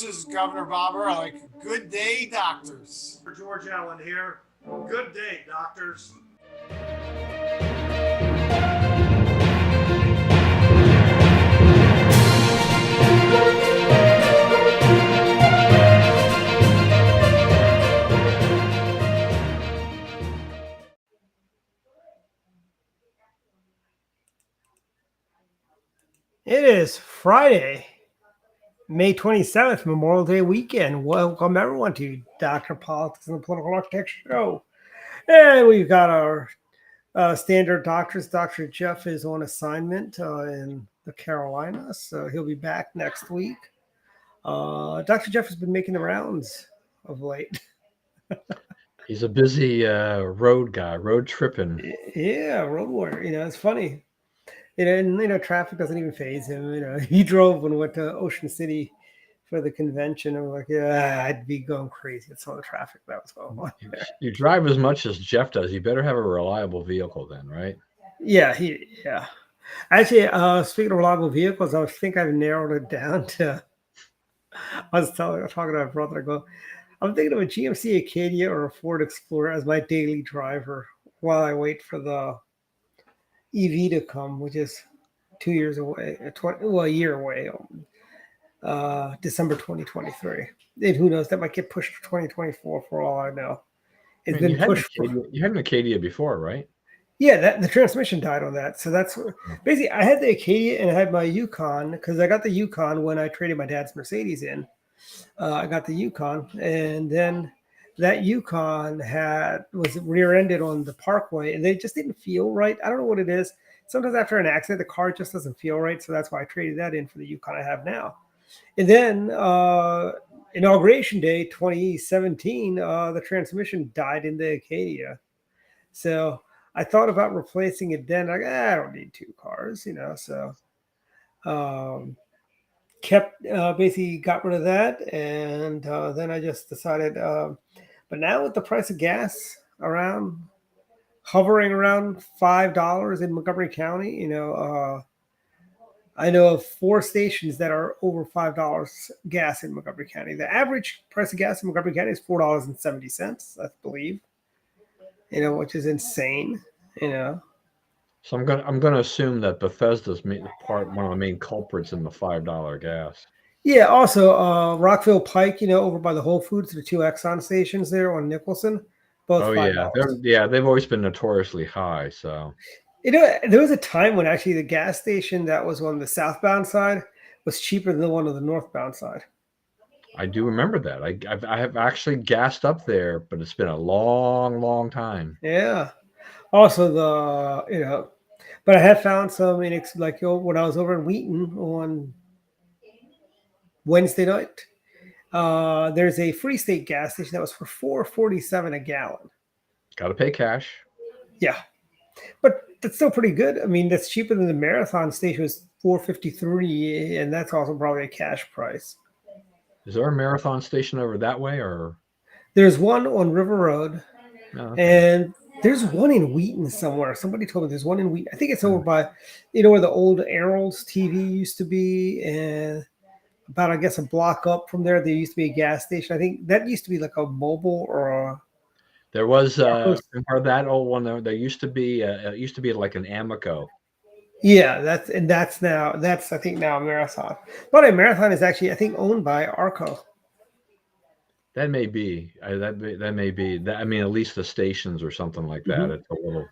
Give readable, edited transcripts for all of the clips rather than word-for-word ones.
this is Governor Bobber. I like Good Day Doctors. George Allen here. Good day, doctors. It is Friday, May 27th, Memorial Day weekend. Welcome, everyone, to Dr. Politics and the Political Architecture Show. And we've got our standard doctors. Dr. Jeff is on assignment in the Carolinas, so he'll be back next week. Dr. Jeff has been making the rounds of late. He's a busy road guy, road tripping. Yeah, road warrior. It's funny. And traffic doesn't even faze him. He drove and went to Ocean City for the convention. And we're like, yeah, I'd be going crazy at some of the traffic that was going on there. You drive as much as Jeff does. You better have a reliable vehicle then, right? Yeah, Actually, speaking of reliable vehicles, I think I've narrowed it down to. I was talking to my brother. I go, I'm thinking of a GMC Acadia or a Ford Explorer as my daily driver while I wait for the EV to come, which is 2 years away, a year away, December 2023. And who knows, that might get pushed to 2024 for all I know. It's been pushed. You had an Acadia before, right? Yeah, the transmission died on that. So that's basically, I had the Acadia and I had my Yukon because I got the Yukon when I traded my dad's Mercedes in. I got the Yukon, and then that Yukon was rear-ended on the parkway, and they just didn't feel right. I don't know what it is. Sometimes after an accident, the car just doesn't feel right, so that's why I traded that in for the Yukon I have now. And then Inauguration Day 2017, the transmission died in the Acadia. So I thought about replacing it then. Like, I don't need two cars, so kept basically got rid of that, and then I just decided but now with the price of gas hovering around $5 in Montgomery County, I know of 4 stations that are over $5 gas in Montgomery County. The average price of gas in Montgomery County is $4.70, I believe, which is insane, So I'm gonna assume that Bethesda's one of the main culprits in the $5 gas. Yeah, also Rockville Pike, over by the Whole Foods, the 2 Exxon stations there on Nicholson, both $5. They've always been notoriously high. So, there was a time when actually the gas station that was on the southbound side was cheaper than the one on the northbound side. I do remember that. I have actually gassed up there, but it's been a long, long time. Yeah. Also, but I have found some like when I was over in Wheaton on Wednesday night, there's a Free State gas station that was for $4.47 a gallon. Got to pay cash. Yeah, but that's still pretty good. I mean, that's cheaper than the Marathon station was $4.53, and that's also probably a cash price. Is there a Marathon station over that way, or? There's one on River Road, okay. And there's one in Wheaton somewhere. Somebody told me there's one in Wheaton. I think it's over by, where the old Errol's TV used to be, and about, I guess, a block up from there, there used to be a gas station. I think that used to be like a mobile or a. There was that old one. There used to be like an Amoco. Yeah, that's I think now a Marathon. But a Marathon is actually, I think, owned by Arco. That may be. That may be. I mean, at least the stations or something like that. Mm-hmm. It's a little.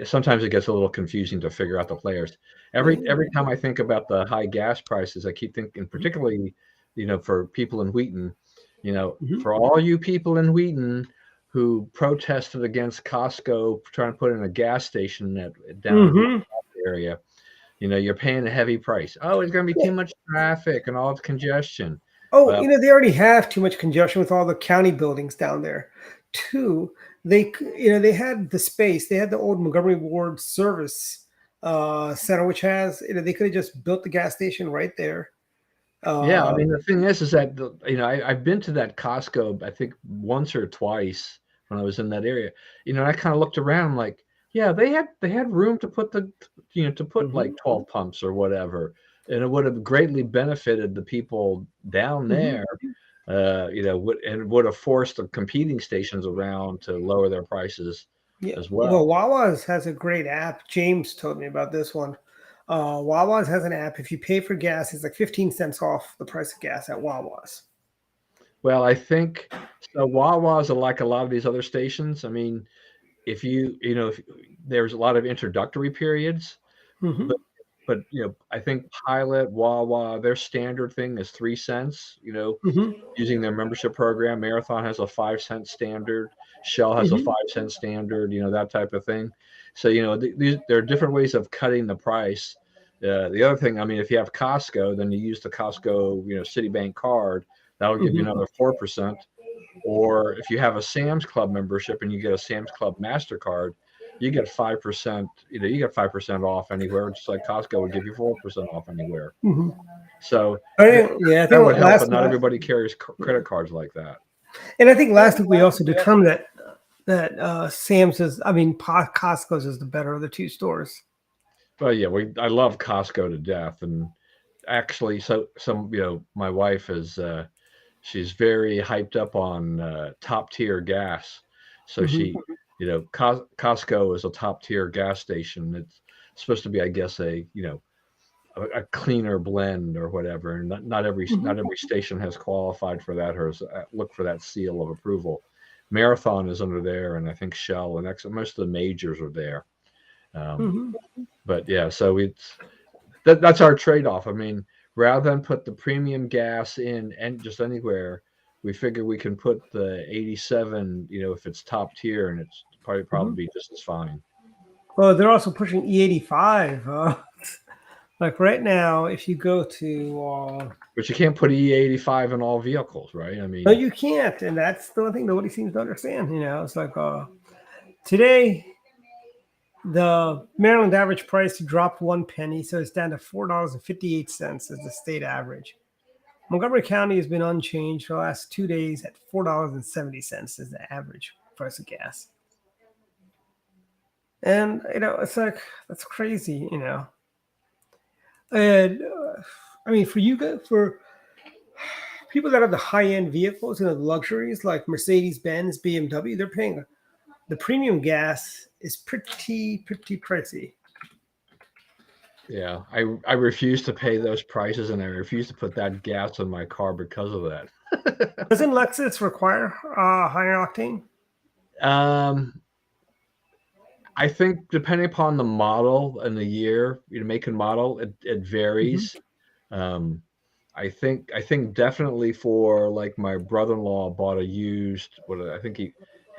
Sometimes it gets a little confusing to figure out the players. Every time I think about the high gas prices, I keep thinking, particularly, for people in Wheaton, for all you people in Wheaton who protested against Costco trying to put in a gas station down in the area, you're paying a heavy price. Oh, it's going to be too much traffic and all the congestion. Oh, they already have too much congestion with all the county buildings down there. 2, they had the space. They had the old Montgomery Ward Service Center, which has, they could have just built the gas station right there. Yeah, I mean, the thing is that, I've been to that Costco, I think once or twice when I was in that area. I kind of looked around like, yeah, they had room to put like 12 pumps or whatever. and it would have greatly benefited the people down there. Would have forced the competing stations around to lower their prices Yeah. as well. Wawa's has a great app. James told me about this one. Wawa's has an app. If you pay for gas, it's like 15 cents off the price of gas at Wawa's. Well, I think so. Wawa's are like a lot of these other stations. I mean, if there's a lot of introductory periods, Mm-hmm. but I think Pilot, Wawa, their standard thing is 3 cents. Mm-hmm. Using their membership program. Marathon has a 5-cent standard. Shell has a Mm-hmm. 5-cent standard. That type of thing. So there are different ways of cutting the price. The other thing, I mean, if you have Costco, then you use the Costco Citibank card. That'll give you another 4%. Or if you have a Sam's Club membership and you get a Sam's Club MasterCard, you get 5%. You get 5% off anywhere, just like Costco would give you 4% off anywhere. Mm-hmm. So I think that would help, but not everybody carries credit cards like that. And I think last week we also determined that Sam's Costco's is the better of the two stores. Well, yeah, I love Costco to death, and actually, my wife is she's very hyped up on top tier gas. So Costco is a top tier gas station. It's supposed to be, I guess, a cleaner blend or whatever. And not every station has qualified for that or look for that seal of approval. Marathon is under there, and I think Shell and most of the majors are there. But yeah, so that's our trade-off. I mean, rather than put the premium gas in and just anywhere, we figure we can put the 87, if it's top tier, and it's probably be just as fine. Well, they're also pushing E85. Like right now, if you go to... but you can't put E85 in all vehicles, right? I mean... No, you can't. And that's the one thing nobody seems to understand. It's like today, the Maryland average price dropped 1 penny, so it's down to $4.58 as the state average. Montgomery County has been unchanged for the last 2 days at $4.70 as the average price of gas. And, it's like, that's crazy, And I mean, for people that have the high-end vehicles, the luxuries like Mercedes-Benz, BMW, they're paying the premium gas is pretty pricey. Yeah, I refuse to pay those prices, and I refuse to put that gas in my car because of that. Doesn't Lexus require higher octane? I think depending upon the model and the year, make and model, it varies. I think definitely for like my brother-in-law bought a used, I think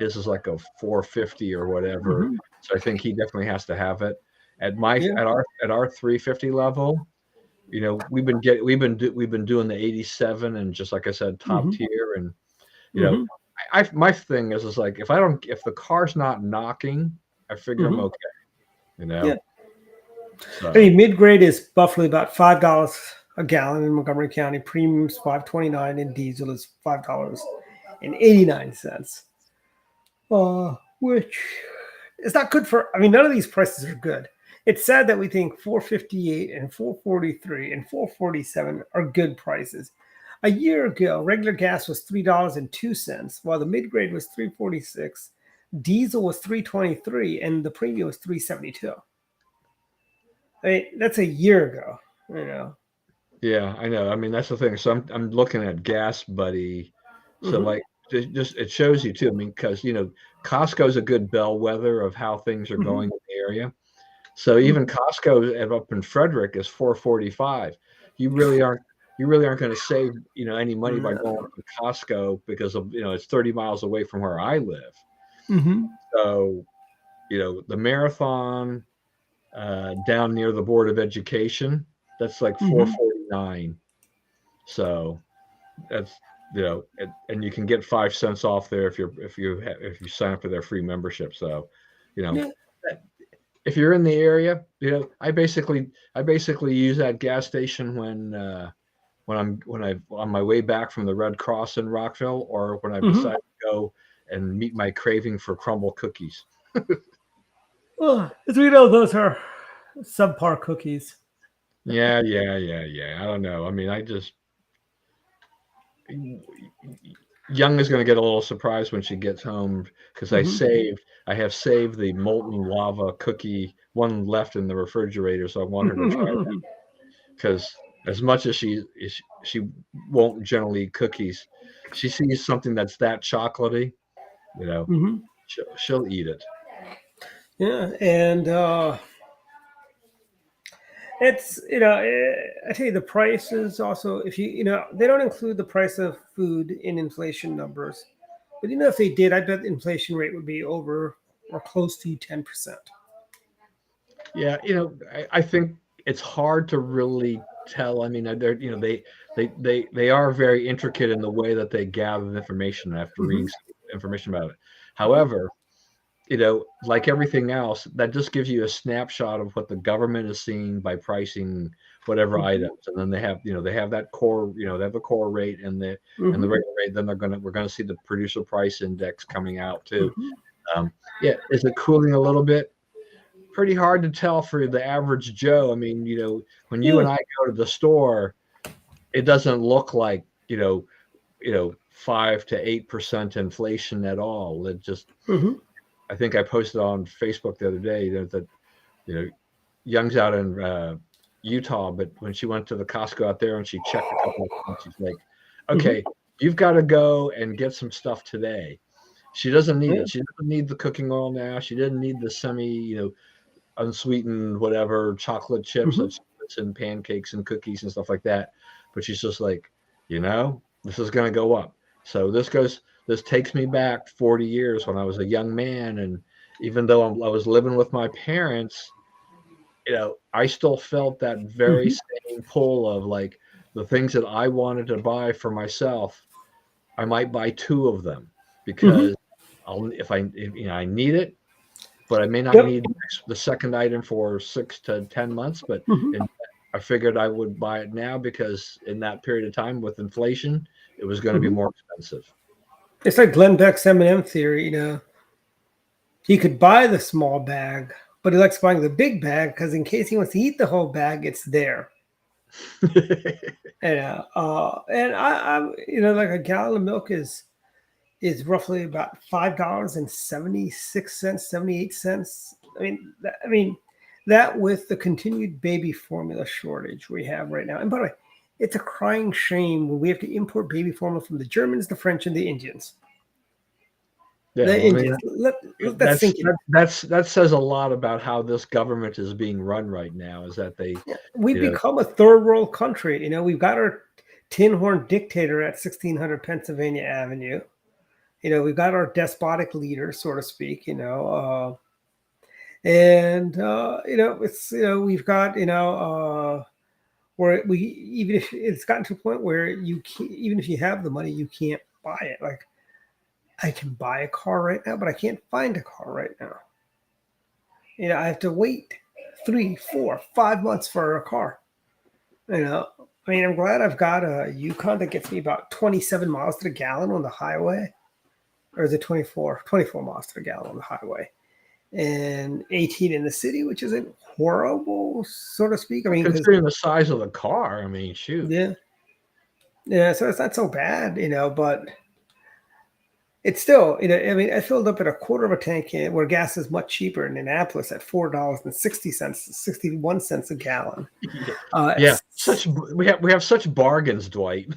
his is like a 450 or whatever. So I think he definitely has to have it. At our 350 level, we've been doing the 87 and just like I said, top tier, and my thing is like if the car's not knocking, I figure I'm okay. Yeah. So. I mean, mid-grade is roughly about $5 a gallon in Montgomery County. Premium is $5.29, and diesel is $5.89. Which is not good for. I mean, none of these prices are good. It's sad that we think $4.58 and $4.43 and $4.47 are good prices. A year ago, regular gas was $3.02, while the mid-grade was $3.46. Diesel was $3.23, and the premium was $3.72. I mean, that's a year ago. Yeah, I know. I mean, that's the thing. So I'm looking at Gas Buddy. So like, it shows you too. I mean, because Costco's a good bellwether of how things are going in the area. So even Costco up in Frederick is $4.45. You really aren't going to save any money by going to Costco because of it's 30 miles away from where I live. So the Marathon down near the Board of Education, that's like $4.49. So that's and you can get 5 cents off there if you sign up for their free membership. So if you're in the area, I basically use that gas station when I'm on my way back from the Red Cross in Rockville, or when I decide to go and meet my craving for crumble cookies. Well, as we know, those are subpar cookies. Yeah, I don't know. I mean, Young is going to get a little surprised when she gets home because I have saved the molten lava cookie, one left in the refrigerator, so I want her to try that because as much as she won't generally eat cookies, she sees something that's that chocolatey, you know, Mhm. she'll eat it. Yeah, and it's I tell you the prices also. If they don't include the price of food in inflation numbers, but if they did, I bet the inflation rate would be over or close to 10%. Yeah, I think it's hard to really tell. I mean, they're they are very intricate in the way that they gather the information after reading Hmm. some information about it. However, like everything else, that just gives you a snapshot of what the government is seeing by pricing whatever Hmm. items, and then they have that core, they have the core rate and the Hmm. regular rate. Then we're gonna see the producer price index coming out too. Hmm. Yeah, is it cooling a little bit? Pretty hard to tell for the average Joe. I mean, when you Yeah. and I go to the store, it doesn't look like 5 to 8% inflation at all. It just, Hmm. I think I posted on Facebook the other day that Young's out in Utah, but when she went to the Costco out there and she checked a couple of things, she's like, Hmm. "Okay, you've got to go and get some stuff today." She doesn't need Yeah. it. She doesn't need the cooking oil now. She didn't need the unsweetened whatever chocolate chips Hmm. that she puts in pancakes and cookies and stuff like that. But she's just like, this is going to go up. So this takes me back 40 years when I was a young man. And even though I was living with my parents, I still felt that very Hmm. same pull of like the things that I wanted to buy for myself. I might buy two of them Hmm. because if I need it, but I may not Yep. need the second item for 6 to 10 months. But Hmm. I figured I would buy it now because in that period of time with inflation, it was going to be Hmm. more expensive. It's like Glenn Beck's M&M theory. He could buy the small bag, but he likes buying the big bag because in case he wants to eat the whole bag, it's there. And I'm like a gallon of milk is roughly about $5.76, 78 cents. I mean that with the continued baby formula shortage we have right now. And by the way, it's a crying shame when we have to import baby formula from the Germans, the French, and the Indians. Yeah, The well, I mean, Indians. Let that that's sink in. that says a lot about how this government is being run right now. Is that they, Yeah, we've you know, become a third world country. We've got our tin horn dictator at 1600 Pennsylvania Avenue. We've got our despotic leader, so to speak. And it's we've got where we even if it's gotten to a point where you can't, even if you have the money, you can't buy it. Like I can buy a car right now, but I can't find a car right now. I have to wait 3, 4, 5 months for a car. I'm glad I've got a Yukon that gets me about 27 miles to the gallon on the highway, or is it 24 miles to the gallon on the highway, and 18 in the city, which isn't horrible, so to speak. Because considering the size of the car, I mean, shoot. yeah, yeah, so it's not so bad, but it's still, I filled up at a quarter of a tank where gas is much cheaper in Annapolis at $4.60, 61 cents a gallon. Yeah, yeah. It's We have such bargains, Dwight.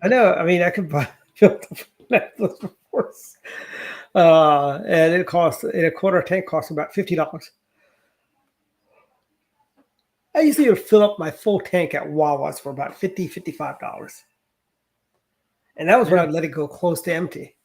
I know. I could buy Netflix for force. And it costs in a quarter tank costs about $50. I usually would fill up my full tank at Wawa's for about $55. And that was when Yeah. I'd let it go close to empty,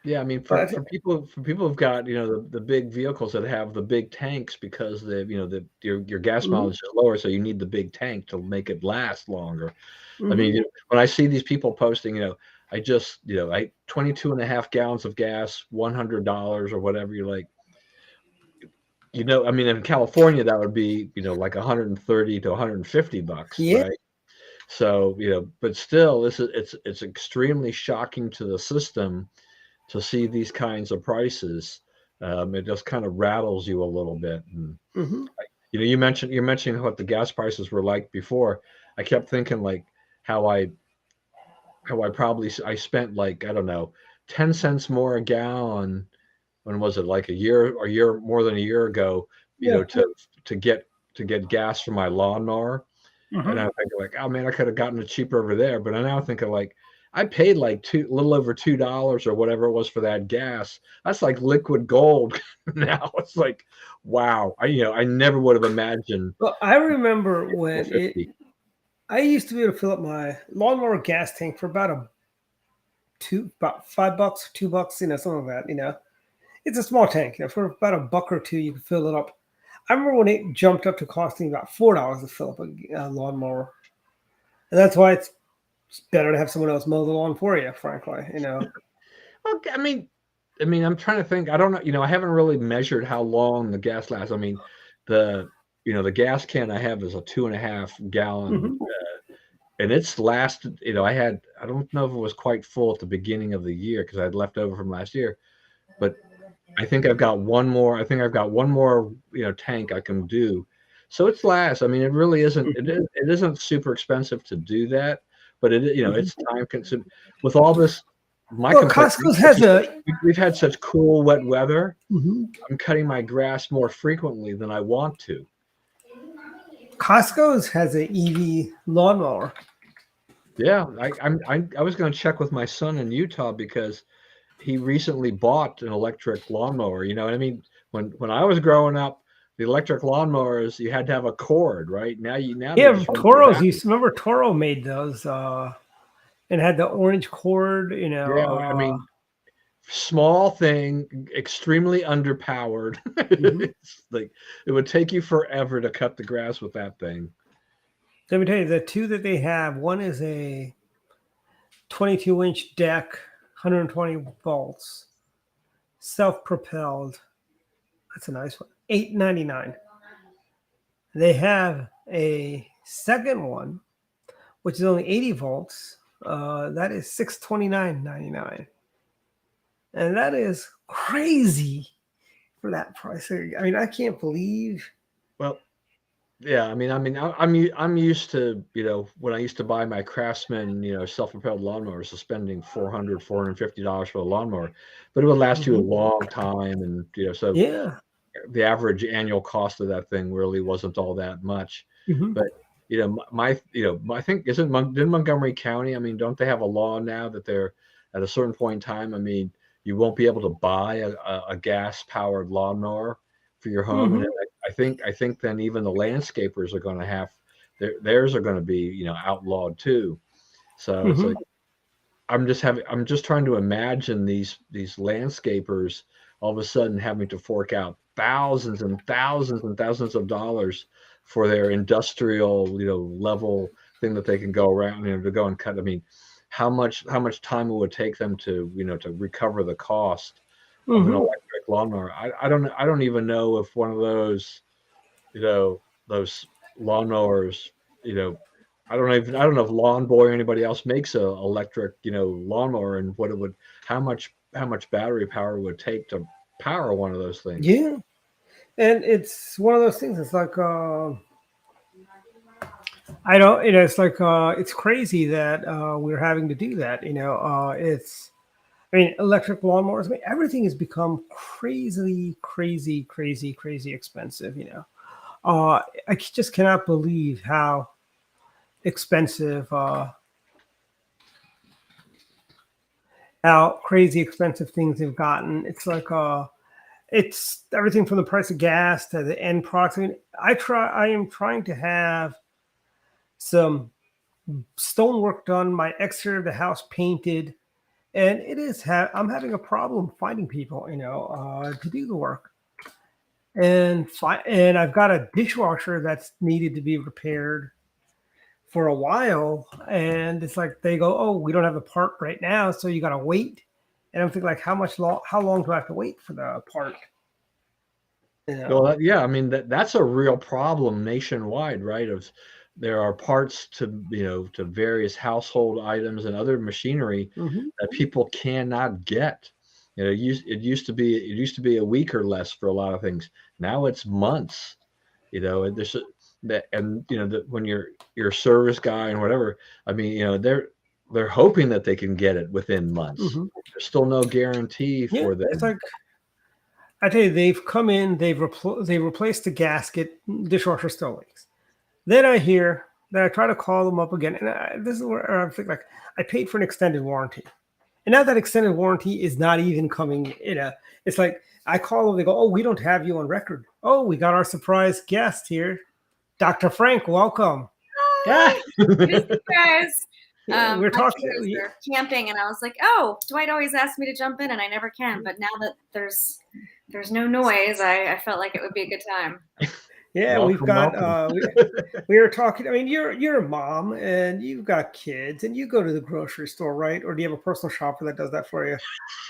Yeah, I mean, But for people who've got the big vehicles that have the big tanks because your gas Mhm, mileage is lower, so you need the big tank to make it last longer. I mhm. mean, when I see these people posting, I just I 22 and a half gallons of gas, $100 or whatever. You're like, I mean, in California that would be like 130 to 150 bucks, Yeah. right? So but still, it's extremely shocking to the system to see these kinds of prices. It just kind of rattles you a little bit. And Mhm. you're mentioning what the gas prices were like before. I kept thinking like how I I spent like, I don't know, 10 cents more a gallon. When was it, like a year more than a year ago, Yeah. to get gas for my lawnmower. And Mhm. I think like, oh man, I could have gotten it cheaper over there. But I now think of like, I paid like a little over $2 or whatever it was for that gas. That's like liquid gold. Now it's like, wow. I never would have imagined Well, I remember when 450. I used to be able to fill up my lawnmower gas tank for about $5, $2, something like that. It's a small tank. For about $1 or $2, you can fill it up. I remember when it jumped up to costing about $4 to fill up a lawnmower, and that's why it's better to have someone else mow the lawn for you. Frankly. Well, I'm trying to think. I don't know. I haven't really measured how long the gas lasts. I mean, the the gas can I have is a 2.5 gallon, Mhm. and it's lasted. I don't know if it was quite full at the beginning of the year because I had left over from last year, but I think I've got one more. I think I've got one more, tank I can do. So it's last. I mean, it really isn't. It isn't super expensive to do that, but Mhm. it's time consuming. With all this, my Well, complaint Costco's is has just a. we've had such cool, wet weather. Mhm. I'm cutting my grass more frequently than I want to. Costco's has a EV lawnmower. Yeah, I was going to check with my son in Utah because he recently bought an electric lawnmower. You know what I mean? When I was growing up, the electric lawnmowers, you had to have a cord, right? Now they Yeah, just run on the Toro's battery. used. Remember, Toro made those, and had the orange cord. Yeah, I mean, small thing, extremely underpowered. Mhm. It's like it would take you forever to cut the grass with that thing. Let me tell you, the two that they have. One is a 22-inch deck, 120 volts, self-propelled. That's a nice one. $8.99. They have a second one, which is only 80 volts. That is $629.99, and that is crazy for that price. I mean, I can't believe. Well, yeah, I'm used to, when I used to buy my Craftsman, self-propelled lawnmowers, so spending $450 for a lawnmower, but it would last you a Mhm. long time, and so Yeah. the average annual cost of that thing really wasn't all that much. Mhm. But I think didn't Montgomery County? I mean, don't they have a law now that they're at a certain point in time? I mean, you won't be able to buy a gas-powered lawnmower for your home, and Mhm. then I think then even the landscapers are going to have theirs are going to be outlawed too. So it's Mhm. like I'm just trying to imagine these landscapers all of a sudden having to fork out thousands and thousands and thousands of dollars for their industrial, level thing that they can go around, to go and cut. I mean, how much time it would take them to, to recover the cost of an Mhm. electric lawnmower. I don't even know if one of those, those lawnmowers, you know, I don't know if Lawn Boy or anybody else makes a electric, lawnmower, and how much battery power it would take to power one of those things. Yeah. And it's one of those things. It's like I don't. It's like it's crazy that we're having to do that. It's. I mean, electric lawnmowers. I mean, everything has become crazy, crazy, crazy, crazy expensive. I just cannot believe expensive, uh, how crazy expensive things have gotten. It's like it's everything from the price of gas to the end products. I mean, I am trying to have some stonework done, my exterior of the house painted, and I'm having a problem finding people, to do the work. And I've got a dishwasher that's needed to be repaired for a while, and it's like they go, "Oh, we don't have the part right now, so you got to wait." And I'm thinking, like, how long do I have to wait for the part? You Well, know? yeah, I mean that's a real problem nationwide, right? There are parts to various household items and other machinery Hmm. that people cannot get. It used to be a week or less for a lot of things. Now it's months. And there's that, and when you're a service guy and whatever, I mean, they're hoping that they can get it within months. Mm-hmm. There's still no guarantee for them. It's like, I tell you, they've come in, they replaced the gasket, dishwasher still leaks. Then I hear that I try to call them up again, and this is where I think, like, I paid for an extended warranty, and now that extended warranty is not even coming. It's like I call them, they go, "Oh, we don't have you on record. Oh, we got our surprise guest here, Dr. Frank. Welcome." Hi, miss you guys. Yeah, we're My talking. kiddos were camping, and I was like, "Oh, Dwight always asks me to jump in, and I never can." But now that there's no noise, I felt like it would be a good time. Yeah, Welcome, we've got. welcome. We were talking. I mean, you're a mom and you've got kids, and you go to the grocery store, right? Or do you have a personal shopper that does that for you?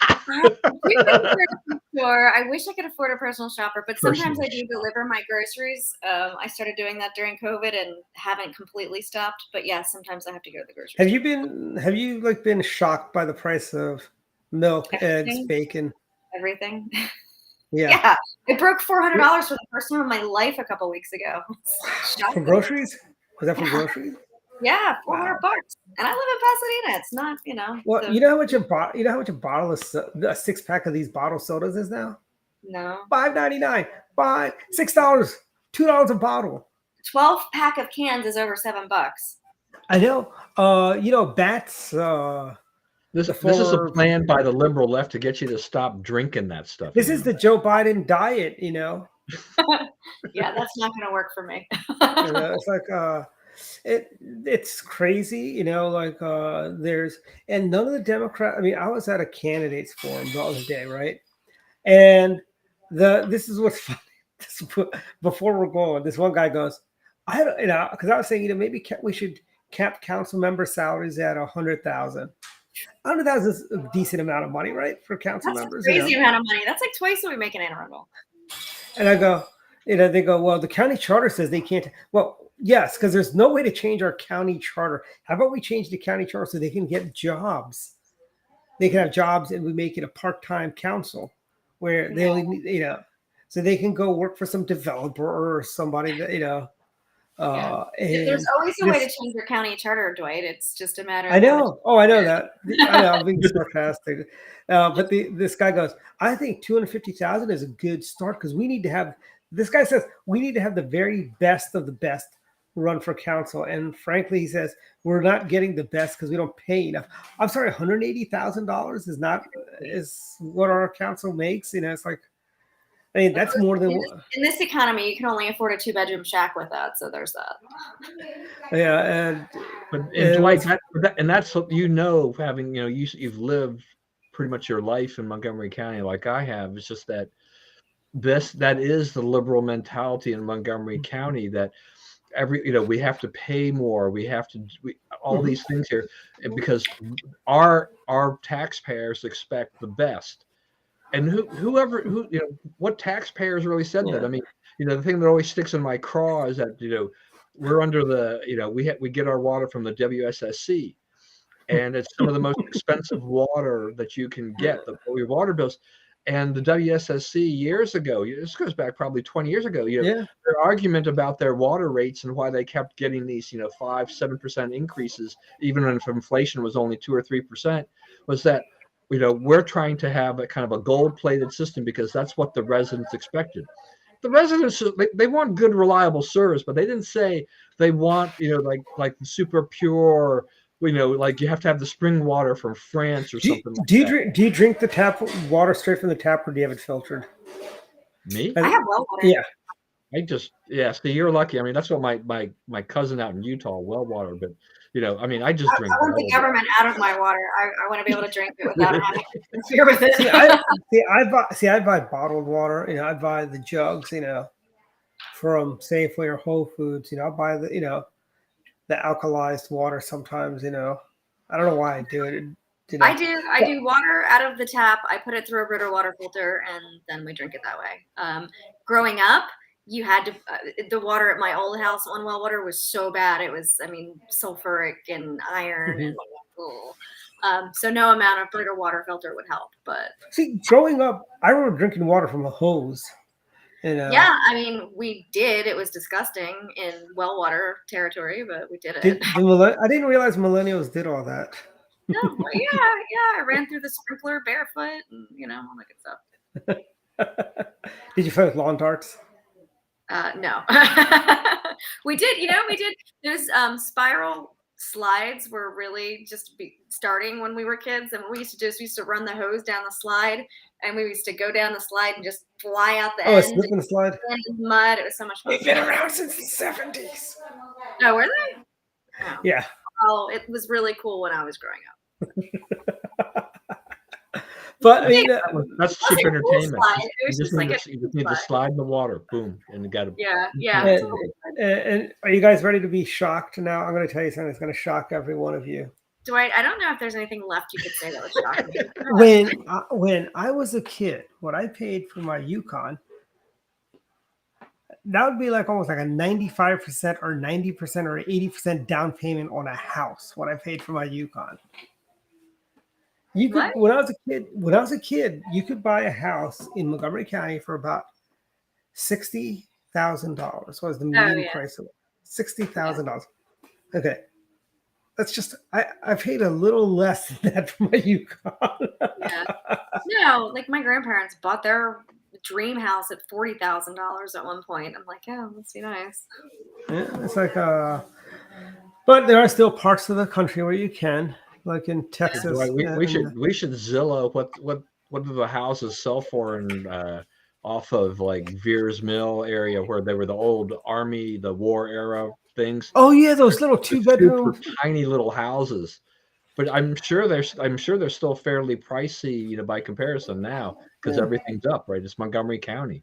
I do go to the store. I wish I could afford a personal shopper, but sometimes I do deliver my groceries. I started doing that during COVID and haven't completely stopped. But yeah, sometimes I have to go to the grocery store. Have you like been shocked by the price of milk, eggs, Everything. bacon? Everything. Yeah. Yeah, it broke $400 for the first time in my life a couple weeks ago. For Shocking. groceries? Was that for groceries? Yeah, $400, and I live in Pasadena. It's not, Well, you know how much a bottle of a 6-pack of these bottle sodas is now? No. $5.99. $6, $2 a bottle. 12-pack of cans is over $7. I know. Bats. This is a plan by the liberal left to get you to stop drinking that stuff. This is the Joe Biden diet. Yeah, that's not going to work for me. It's like it's crazy. There's and none of the Democrats. I mean, I was at a candidates forum the other day, right? And this is what's funny. Before we're going, this one guy goes, because I was saying, maybe we should cap council member salaries at 100,000. 100,000 is a decent amount of money, right, for council members? That's a crazy amount of money. That's like twice what we make in Anne Arundel. And I go, they go, well, the county charter says they can't. Well, yes, because there's no way to change our county charter. How about we change the county charter so they can get jobs? They can have jobs, and we make it a part-time council where they only need, so they can go work for some developer or somebody that, There's always a way to change your county charter, Dwight. It's just a matter of. I know. Oh, I know that. I know. I'm being sarcastic. But this guy goes, I think 250,000 is a good start because we need to have. This guy says we need to have the very best of the best run for council, and frankly, he says we're not getting the best because we don't pay enough. I'm sorry, $180,000 is what our council makes. It's like. I mean, that's more than in this economy. You can only afford a 2-bedroom shack with that, so there's that. Yeah, and Dwight, that's having you've lived pretty much your life in Montgomery County like I have. It's just that that is the liberal mentality in Montgomery County that we have to pay more, all these things here, because our taxpayers expect the best. And what taxpayers really said that? I mean, the thing that always sticks in my craw is that, we're under we get our water from the WSSC, and it's some of the most expensive water that you can get, your water bills. And the WSSC years ago, this goes back probably 20 years ago, their argument about their water rates and why they kept getting these, 5-7% increases, even when inflation was only 2 or 3%, was that, we're trying to have a kind of a gold-plated system because that's what the residents expected. The residents, they want good, reliable service, but they didn't say they want, like the super pure, like you have to have the spring water from France or something. Do you drink the tap water straight from the tap, or do you have it filtered? Me? I have well water. Yeah. So you're lucky. I mean, that's what my cousin out in Utah, well water, but I just drink. I want the government out of my water. I want to be able to drink it without having to interfere with it. I buy bottled water. I buy the jugs. From Safeway or Whole Foods. I buy the alkalized water sometimes. I don't know why I do it. I do water out of the tap. I put it through a Brita water filter, and then we drink it that way. Growing up, you had to the water at my old house on well water was so bad. It was, sulfuric and iron. And so no amount of Brita water filter would help. But see, growing up, I remember drinking water from a hose, Yeah, I mean, we did. It was disgusting in well water territory, but we did it. I didn't realize millennials did all that. No, well, yeah. I ran through the sprinkler barefoot and, all that good stuff. Did you play with lawn darts? No. We did, we did. Those spiral slides were really just starting when we were kids. And what we used to do is we used to run the hose down the slide, and we used to go down the slide and just fly out the end. Slip in the slide? In mud. It was so much fun. They've been around since the 70s. Oh, were they? Oh. Yeah. Oh, it was really cool when I was growing up. But I mean, that's cheap entertainment. Cool, you just need to slide in the water, boom, and you got to. Yeah. And are you guys ready to be shocked now? I'm going to tell you something that's going to shock every one of you. I don't know if there's anything left you could say that was shocking. When I was a kid, what I paid for my Yukon, that would be like almost like a 95% or 90% or 80% down payment on a house. What I paid for my Yukon. You could, when I was a kid, you could buy a house in Montgomery County for about $60,000. Was the median price of it? $60,000. Okay, that's just I paid a little less than that for my Yukon. Yeah. No, like my grandparents bought their dream house at $40,000 at one point. I'm like, yeah, must be nice. Yeah, it's like but there are still parts of the country where you can. Like in Texas, we should Zillow what do the houses sell for in off of like Veers Mill area where they were the old army, the war era things. Oh yeah, those little 2-bedroom tiny little houses. But I'm sure they're still fairly pricey, by comparison now because everything's up, right? It's Montgomery County.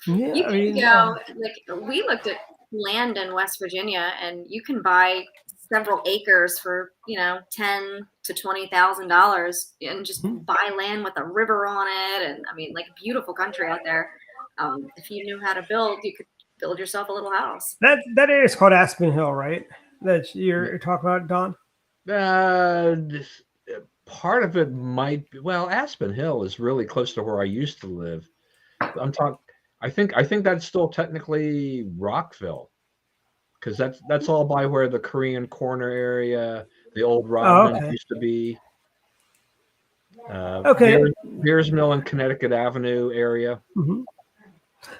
Yeah, you can go like we looked at land in West Virginia, and you can buy several acres for $10,000 to $20,000 and just buy land with a river on it, and I mean, like, beautiful country out there. If you knew how to build, you could build yourself a little house. That area is called Aspen Hill, right? That you're talking about, Don? Part of it might be. Well, Aspen Hill is really close to where I used to live. I think that's still technically Rockville. Because that's all by where the Korean Corner area, the old Rodman used to be. Veers Mill and Connecticut Avenue area. Mm-hmm.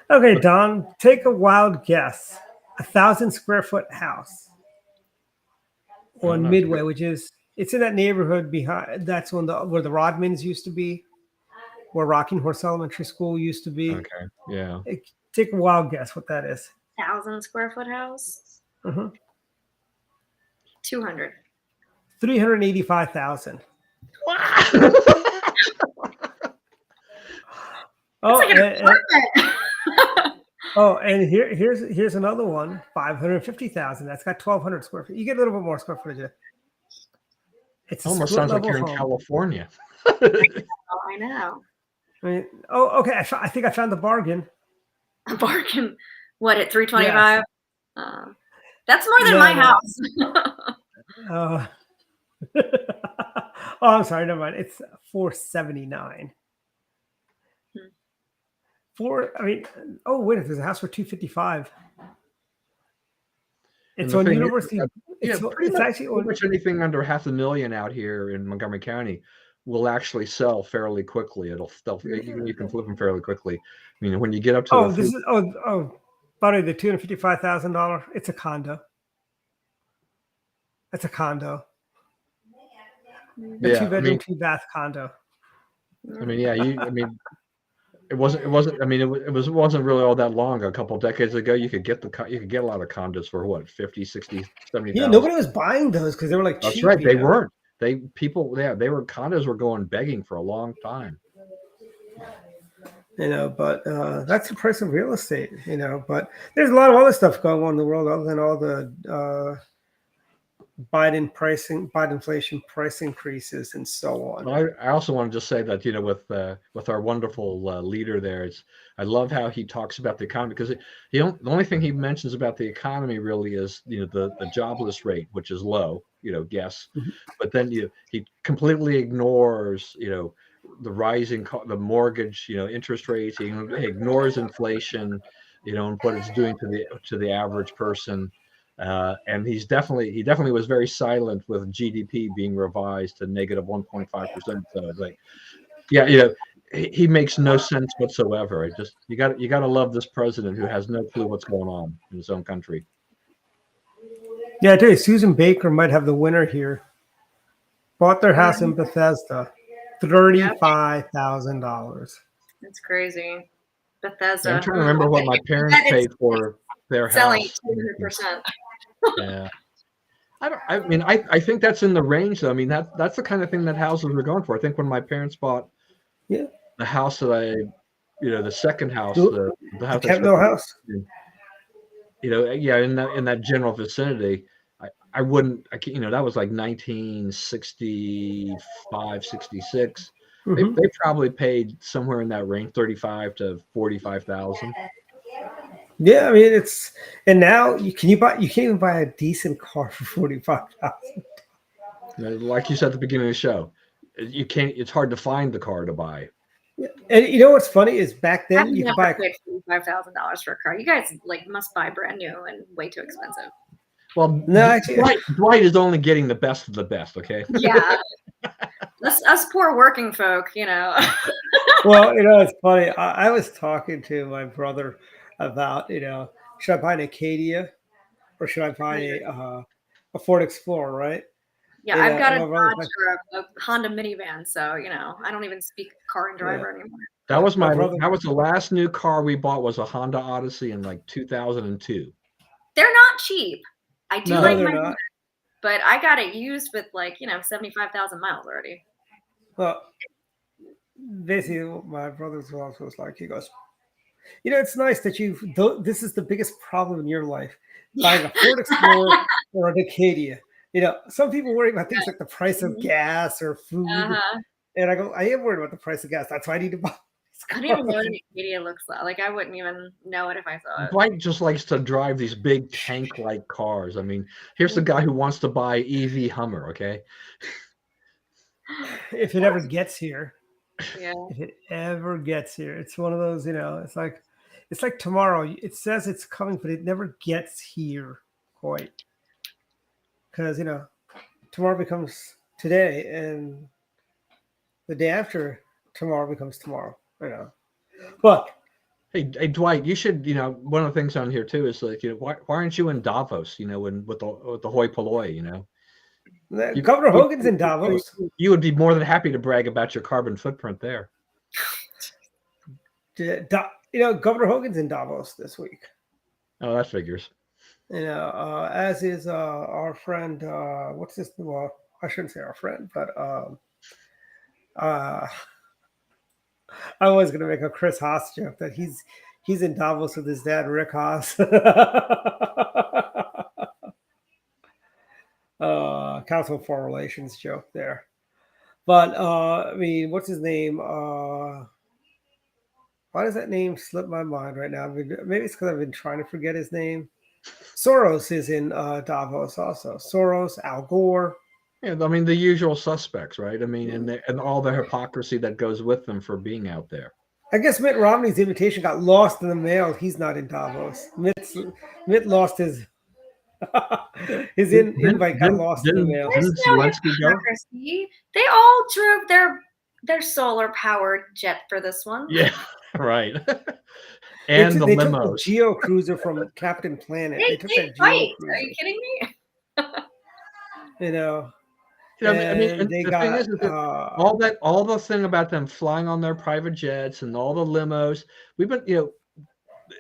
Okay, Don, take a wild guess. 1,000 square foot house on Midway, which is it's in that neighborhood behind. That's where the Rodmans used to be, where Rocking Horse Elementary School used to be. Okay, yeah. Take a wild guess what that is. 1,000 square foot house. 200. 385,000. And here's another one. 550,000. That's got 1,200 square feet. You get a little bit more square footage. It almost sounds like you're in California. I know. I mean, okay. I think I found the bargain. A bargain? What, at 325? Yes. That's more than my house. I'm sorry, never mind. It's 479. Wait, there's a house for 255. It's on University. It's actually pretty much anything under $500,000 out here in Montgomery County will actually sell fairly quickly. You can flip them fairly quickly. I mean, when you get up to by the way, the $255,000, it's a condo. That's a condo. A 2-bedroom, 2-bath condo. I mean, it wasn't. I mean, it wasn't really all that long. A couple decades ago, you could get a lot of condos for what, 50, 60, 70,000. Yeah, nobody was buying those because they were like cheap. That's right. They weren't. Condos were going begging for a long time. But that's the price of real estate, but there's a lot of other stuff going on in the world other than all the Biden inflation price increases and so on. Well, I also want to just say that, with our wonderful leader there, I love how he talks about the economy, because the only thing he mentions about the economy really is, the jobless rate, which is low, yes. Mm-hmm. But then he completely ignores, the rising the mortgage, interest rates. He ignores inflation, and what it's doing to the average person. And he definitely was very silent with GDP being revised to negative 1.5%. So it's like, yeah, he makes no sense whatsoever. You got to love this president who has no clue what's going on in his own country. Yeah, I tell you, Susan Baker might have the winner here. Bought their house in Bethesda, $35,000. That's crazy. Bethesda. I'm trying to remember what my parents paid for their selling house. 200%. Yeah. I think that's in the range though. I mean, that's the kind of thing that houses were going for. I think when my parents bought the house that the second house, the house, Kempnell house. In that general vicinity, I wouldn't, that was like 1965, 66. They probably paid somewhere in that range, 35 to 45,000. Yeah, I mean and now you can't even buy a decent car for 45,000. Like you said at the beginning of the show, you can't. It's hard to find the car to buy. Yeah. And you know what's funny is back then you could buy $45,000 for a car. You guys must buy brand new and way too expensive. Well, no, actually, Dwight is only getting the best of the best. Okay. Yeah. us poor working folk, Well, it's funny. I was talking to my brother about, should I buy an Acadia or should I buy a Ford Explorer, right? Yeah, I've got a Dodge or a Honda minivan, so I don't even speak car and driver anymore. That was the last new car we bought was a Honda Odyssey in 2002. They're not cheap. I do like my not. But I got it used with 75,000 miles already. Well, basically, my brother's also was like, he goes, it's nice that this is the biggest problem in your life, buying a Ford Explorer or an Acadia. Some people worry about things like the price of gas or food. And I go, I am worried about the price of gas. That's why I need to buy. I don't even know what an Acadia looks like. I wouldn't even know it if I saw it. Dwight just likes to drive these big tank-like cars. I mean, here's the guy who wants to buy EV Hummer, okay? If it ever gets here. Yeah. If it ever gets here. It's one of those, it's like tomorrow. It says it's coming, but it never gets here quite. Because, tomorrow becomes today, and the day after tomorrow becomes tomorrow. But hey Dwight, you should one of the things on here too is why aren't you in Davos with the hoi polloi Governor Hogan's in Davos. You would be more than happy to brag about your carbon footprint there. Governor Hogan's in Davos this week. Oh, that figures. As is our friend, what's this? Well, I shouldn't say our friend, but I was going to make a Chris Haas joke that he's in Davos with his dad, Rick Haas. Council of Foreign Relations joke there. But, what's his name? Why does that name slip my mind right now? Maybe it's because I've been trying to forget his name. Soros is in Davos also. Soros, Al Gore. Yeah, the usual suspects, right? And all the hypocrisy that goes with them for being out there. I guess Mitt Romney's invitation got lost in the mail. He's not in Davos. Mitt lost his invite got lost in the mail. There's no hypocrisy. They all drove their solar powered jet for this one. Yeah, right. And they limos. took the Geo Cruiser from Captain Planet. They took that Geo Are Cruiser. you kidding me? All the thing about them flying on their private jets and all the limos. We've been, this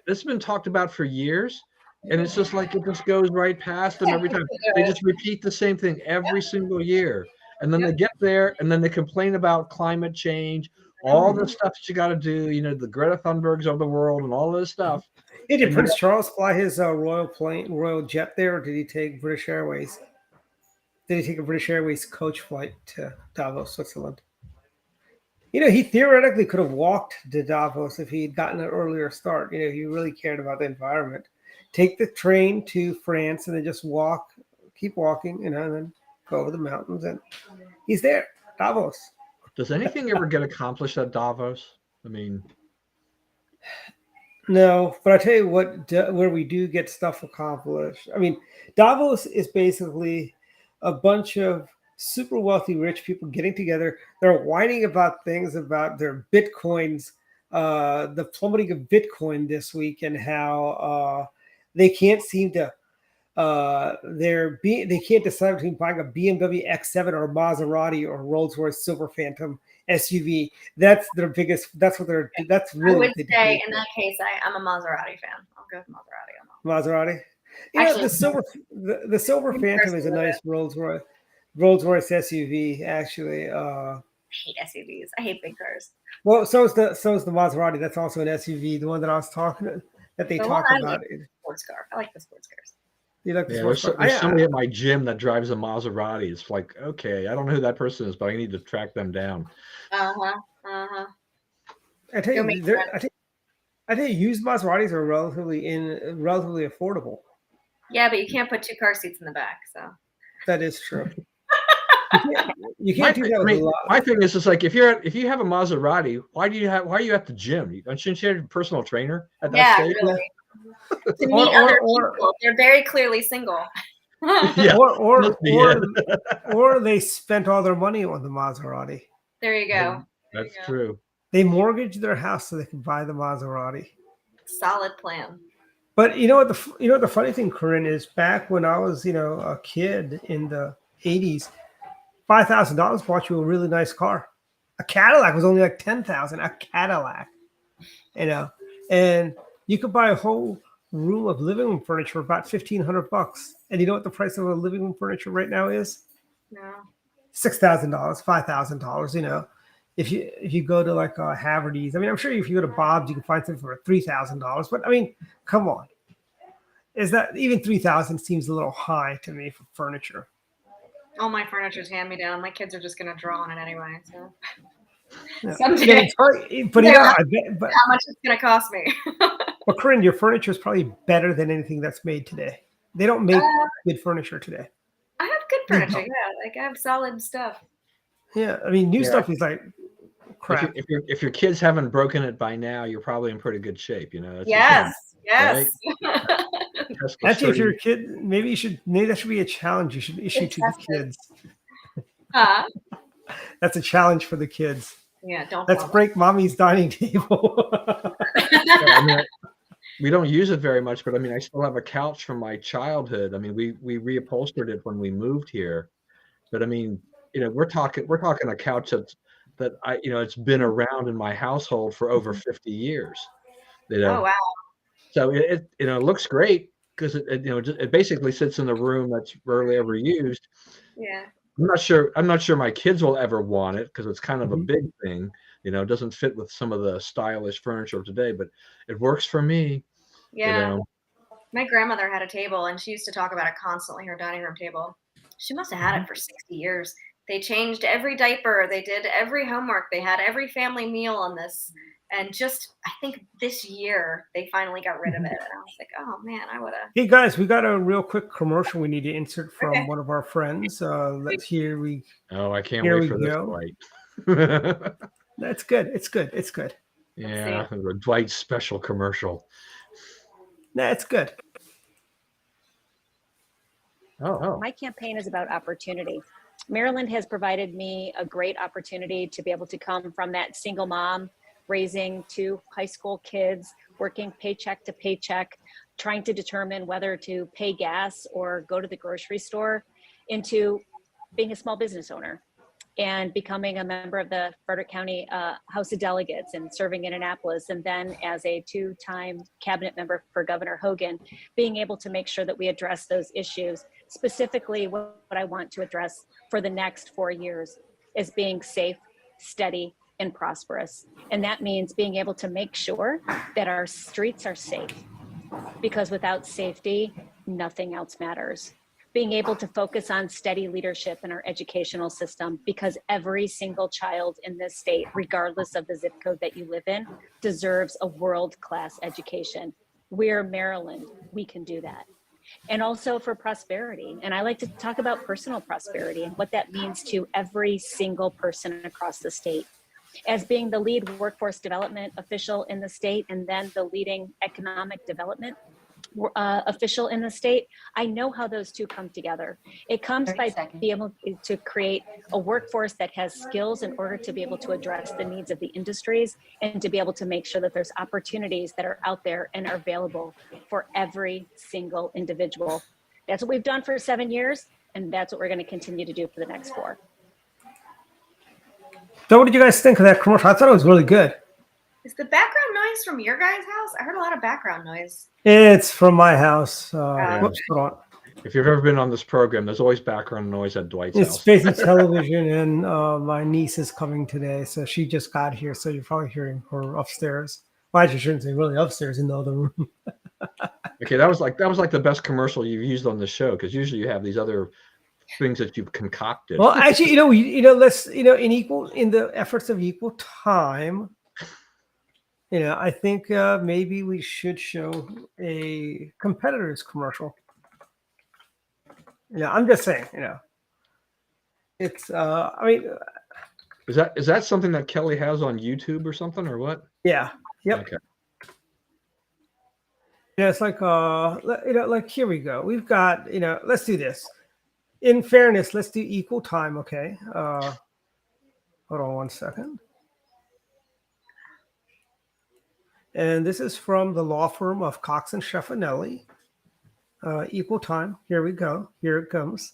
has been talked about for years, and it's just like it just goes right past them every time. They just repeat the same thing every single year, and then they get there, and then they complain about climate change, all the stuff that you got to do. The Greta Thunbergs of the world, and all this stuff. Hey, did Prince Charles fly his royal jet there, or did he take British Airways? Did he take a British Airways coach flight to Davos, Switzerland? He theoretically could have walked to Davos if he had gotten an earlier start. He really cared about the environment. Take the train to France and then just keep walking, and then go over the mountains. And he's there, Davos. Does anything ever get accomplished at Davos? I mean, No, but I tell you what, where we do get stuff accomplished. I mean, Davos is basically a bunch of super wealthy rich people getting together. They're whining about things about their bitcoins, the plummeting of Bitcoin this week, and how they can't seem to they can't decide between buying a BMW X7 or a Maserati or Rolls Royce Silver Phantom SUV. That's their biggest. That's what they're. That's really. I would what they say do. in that case, I'm a Maserati fan. I'll go with Maserati on that. Maserati. You know, Actually, the silver Phantom is a nice Rolls Royce SUV. Actually, I hate SUVs. I hate big cars. well, so is the Maserati. That's also an SUV. The one that I was talking that they The talk one I about. like is a sports car. I like the sports cars. You like the yeah, sports car? there's somebody at my gym that drives a Maserati. It's like, okay, I don't know who that person is, but I need to track them down. I tell Go you, make I tell you, used Maseratis are relatively affordable. Yeah, but you can't put 2 car seats in the back. So That is true. You can't do that with a lot. My thing is, it's like if you have a Maserati, why are you at the gym? Shouldn't you have a personal trainer at that yeah, stage? really. To meet other people, they're very clearly single. Yeah, or they spent all their money on the Maserati. There you go. That's true. They mortgaged their house so they could buy the Maserati. Solid plan. But you know what the funny thing, Corinne, is back when I was a kid in the 80s, $5,000 bought you a really nice car. A Cadillac was only like $10,000. A Cadillac, and you could buy a whole room of living room furniture for about $1,500. And you know what the price of a living room furniture right now is? No. $6,000, $5,000. If you go to like Haverty's, I mean, I'm sure if you go to Bob's, you can find something for $3,000. But I mean, come on, is that even $3,000 seems a little high to me for furniture? All my furniture's hand me down. My kids are just gonna draw on it anyway. So Yeah. someday, Yeah, but Yeah. I bet, but how much it's gonna cost me? Corinne, your furniture is probably better than anything that's made today. They don't make good furniture today. I have good furniture. Yeah, like I have solid stuff. Yeah, I mean, new stuff is like crap. If your kids haven't broken it by now, you're probably in pretty good shape. That's Yes. Right? Actually, if you're a kid, maybe that should be a challenge. You should issue to the kids. That's a challenge for the kids. Yeah, don't. Let's break mommy's dining table. We don't use it very much, but I mean, I still have a couch from my childhood. I mean, we reupholstered it when we moved here, but I mean, we're talking a couch that it's been around in my household for over 50 years. Oh wow! So it looks great because it basically sits in the room that's rarely ever used. Yeah. I'm not sure my kids will ever want it because it's kind of a big thing. It doesn't fit with some of the stylish furniture of today, but it works for me. Yeah. My grandmother had a table and she used to talk about it constantly, her dining room table. She must have had it for 60 years. They changed every diaper. They did every homework. They had every family meal on this. And I think this year they finally got rid of it. And I was like, oh man, I would have. Hey guys, we got a real quick commercial we need to insert from one of our friends. Let's hear I can't wait for this fight. That's good. It's good. It's good. Yeah, a Dwight special commercial. Nah, it's good. Oh. My campaign is about opportunity. Maryland has provided me a great opportunity to be able to come from that single mom raising 2 high school kids, working paycheck to paycheck, trying to determine whether to pay gas or go to the grocery store, into being a small business owner and becoming a member of the Frederick County House of Delegates and serving in Annapolis, and then as a 2-time cabinet member for Governor Hogan, being able to make sure that we address those issues. Specifically, what I want to address for the next 4 years is being safe, steady, and prosperous. And that means being able to make sure that our streets are safe, because without safety, nothing else matters. Being able to focus on steady leadership in our educational system, because every single child in this state, regardless of the zip code that you live in, deserves a world-class education. We're Maryland, we can do that. and also for prosperity. And I like to talk about personal prosperity and what that means to every single person across the state. As being the lead workforce development official in the state and then the leading economic development official in the state, I know how those two come together. It comes by being able to create a workforce that has skills in order to be able to address the needs of the industries and to be able to make sure that there's opportunities that are out there and are available for every single individual. That's what we've done for 7 years, and that's what we're going to continue to do for the next 4. So what did you guys think of that commercial? I thought it was really good. Is the background noise from your guys' house? I heard a lot of background noise. It's from my house. Yeah. Whoops, hold on. If you've ever been on this program, there's always background noise at Dwight's It's house. basically television, and my niece is coming today, so she just got here. So you're probably hearing her upstairs. Well, I shouldn't say really upstairs, in the other room. Okay, that was like the best commercial you've used on the show, because usually you have these other things that you've concocted. Well, actually, let's in the efforts of equal time. I think maybe we should show a competitor's commercial. I'm just saying, it's, Is that something that Kelly has on YouTube or something, or what? yeah. Yep. Okay. It's like, like, here we go. We've got, let's do this. In fairness, let's do equal time. Okay. Hold on one second. And this is from the law firm of Cox and Stefanelli. Equal time. Here we go. Here it comes.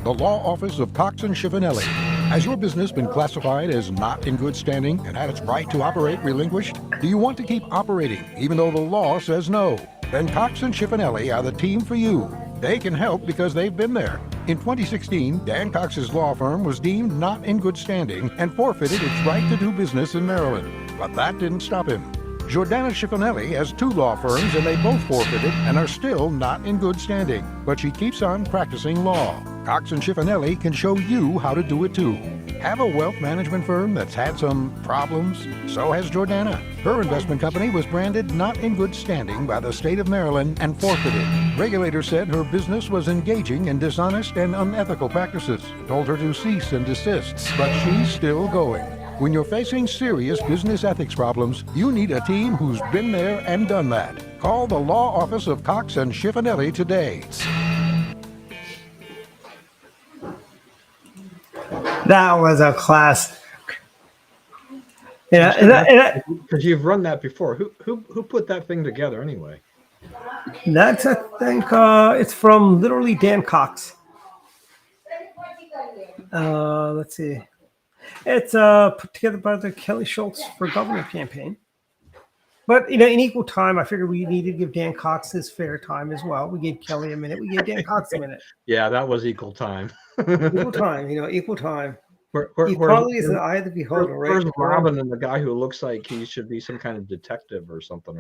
The law office of Cox and Stefanelli. Has your business been classified as not in good standing and had its right to operate relinquished? Do you want to keep operating even though the law says no? Then Cox and Stefanelli are the team for you. They can help because they've been there. In 2016, Dan Cox's law firm was deemed not in good standing and forfeited its right to do business in Maryland. But that didn't stop him. Jordana Stefanelli has 2 law firms and they both forfeited and are still not in good standing. But she keeps on practicing law. Cox and Stefanelli can show you how to do it too. Have a wealth management firm that's had some problems? So has Jordana. Her investment company was branded not in good standing by the state of Maryland and forfeited. Regulators said her business was engaging in dishonest and unethical practices and told her to cease and desist, but she's still going. When you're facing serious business ethics problems, you need a team who's been there and done that. Call the law office of Cox and Stefanelli today. That was a classic. Yeah, Because you've run that before. Who put that thing together anyway? that's, I think, it's from literally Dan Cox. Let's see. It's put together by the Kelly Schultz for Governor campaign. But, in equal time, I figured we needed to give Dan Cox his fair time as well. We gave Kelly a minute. We gave Dan Cox a minute. Yeah, that was equal time. Equal time, equal time. Equality is the eye of the beholder, right? Where's Robin and the guy who looks like he should be some kind of detective or something?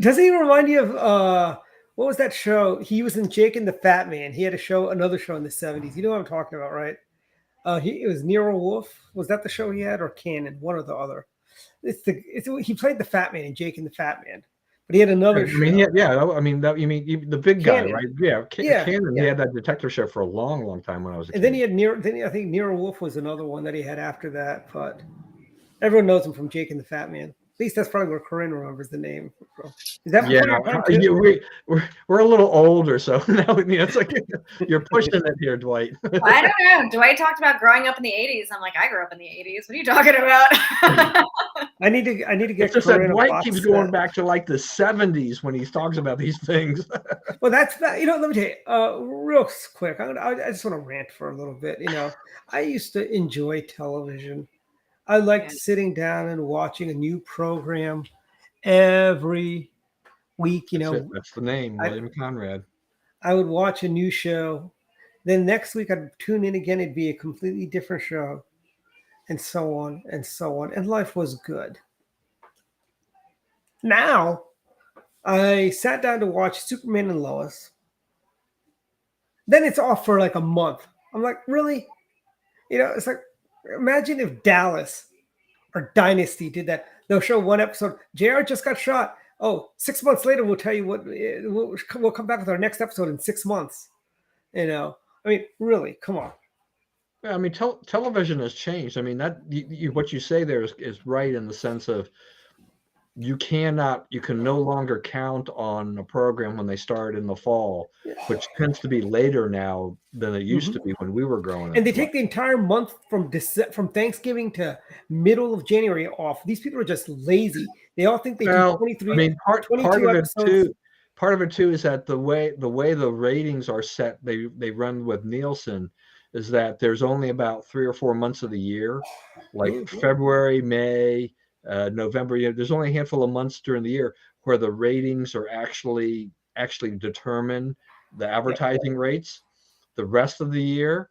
Doesn't he remind you of, what was that show? He was in Jake and the Fat Man. He had another show in the 70s. You know what I'm talking about, right? It was Nero Wolf. Was that the show he had, or Cannon? One or the other. He played the Fat Man in Jake and the Fat Man, but he had another. You mean the big guy, Cannon. right? Yeah, Cannon. Yeah. He had that detective show for a long, long time when I was a kid. And then he had I think Nero Wolf was another one that he had after that. But everyone knows him from Jake and the Fat Man. At least that's probably where Corinne remembers the name. Is that we're a little older, so now it's like you're pushing it here, Dwight. I don't know. Dwight talked about growing up in the 80s. I'm like, I grew up in the 80s. What are you talking about? I need to get. It's just that Corinne Dwight keeps going back to like the 70s when he talks about these things. Well, that's that. Let me tell you, real quick. I just want to rant for a little bit. I used to enjoy television. I liked sitting down and watching a new program every week. That's the name, William Conrad. I would watch a new show. Then next week I'd tune in again. It'd be a completely different show, and so on and so on. And life was good. Now, I sat down to watch Superman and Lois. Then it's off for like a month. I'm like, really? You know, it's like imagine if Dallas or Dynasty did that. They'll show one episode. JR just got shot. Oh, 6 months later, we'll tell you what. We'll come back with our next episode in 6 months. You know, I mean, really, come on. Yeah, I mean, television has changed. I mean, that what you say there is right in the sense of you can no longer count on a program when they start in the fall, which tends to be later now than it used to be when we were growing up. And they take the entire month from Thanksgiving to middle of January off. These people are just lazy. They all think they do 23. I mean, part 22 of it episodes. too. Part of it too is that the way the ratings are set, they run with Nielsen, is that there's only about 3 or 4 months of the year, like February, May, November. You know, there's only a handful of months during the year where the ratings are actually determine the advertising rates. The rest of the year,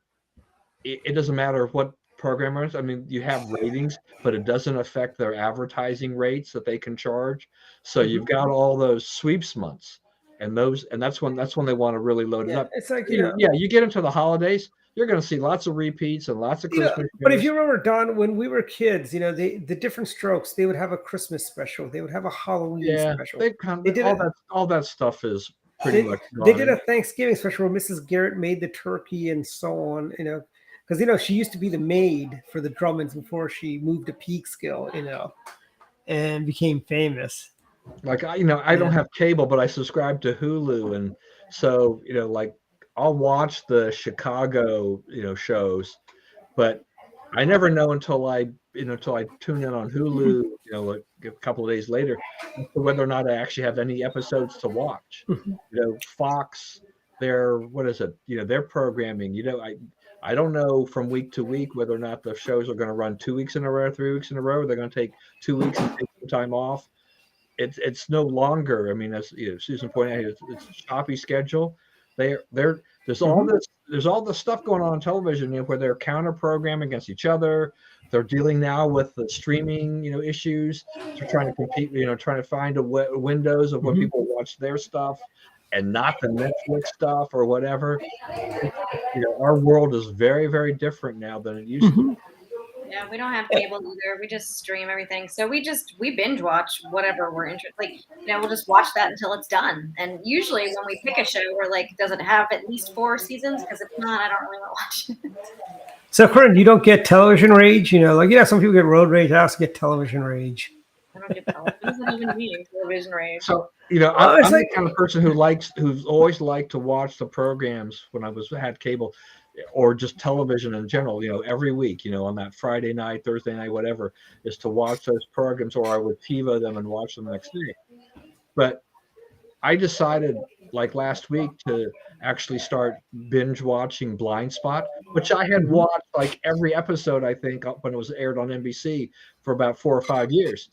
it doesn't matter what programmers. I mean, you have ratings, but it doesn't affect their advertising rates that they can charge. So you've got all those sweeps months, and that's when they want to really load it up. It's like you get into the holidays, you're going to see lots of repeats and lots of Christmas. But if you remember, Don, when we were kids, you know, the different strokes, they would have a Christmas special, they would have a Halloween special. All that stuff is pretty much gone. They did a Thanksgiving special where Mrs. Garrett made the turkey and so on, you know, because, you know, she used to be the maid for the Drummonds before she moved to Peekskill, you know, and became famous. Like, I don't have cable, but I subscribe to Hulu. And so, you know, like I'll watch the Chicago, you know, shows, but I never know until I tune in on Hulu, you know, a couple of days later, whether or not I actually have any episodes to watch. You know, Fox, their programming, you know, I don't know from week to week whether or not the shows are going to run 2 weeks in a row, 3 weeks in a row, or they're going to take 2 weeks and take some time off. It's no longer. I mean, as you know, Susan pointed out, it's a choppy schedule. There's all this stuff going on television, you know, where they're counter programming against each other. They're dealing now with the streaming, you know, issues. They're trying to compete, you know, trying to find windows of when people watch their stuff and not the Netflix stuff or whatever. You know, our world is very, very different now than it used to be. Yeah, we don't have cable either. We just stream everything. So we binge watch whatever we're interested. Like, you know, we'll just watch that until it's done. And usually when we pick a show, we're like, does it have at least 4 seasons? Because if not, I don't really want to watch it. So, Corinne, you don't get television rage? You know, like, some people get road rage. I also get television rage. I don't get television. What does that even mean? Television rage. So, you know, I'm the kind of person who's always liked to watch the programs when I had cable, or just television in general, you know, every week, you know, on that Friday night, Thursday night, whatever, is to watch those programs, or I would TiVo them and watch them the next day. But I decided, like last week, to actually start binge watching Blind Spot, which I had watched like every episode, I think, when it was aired on NBC for about 4 or 5 years.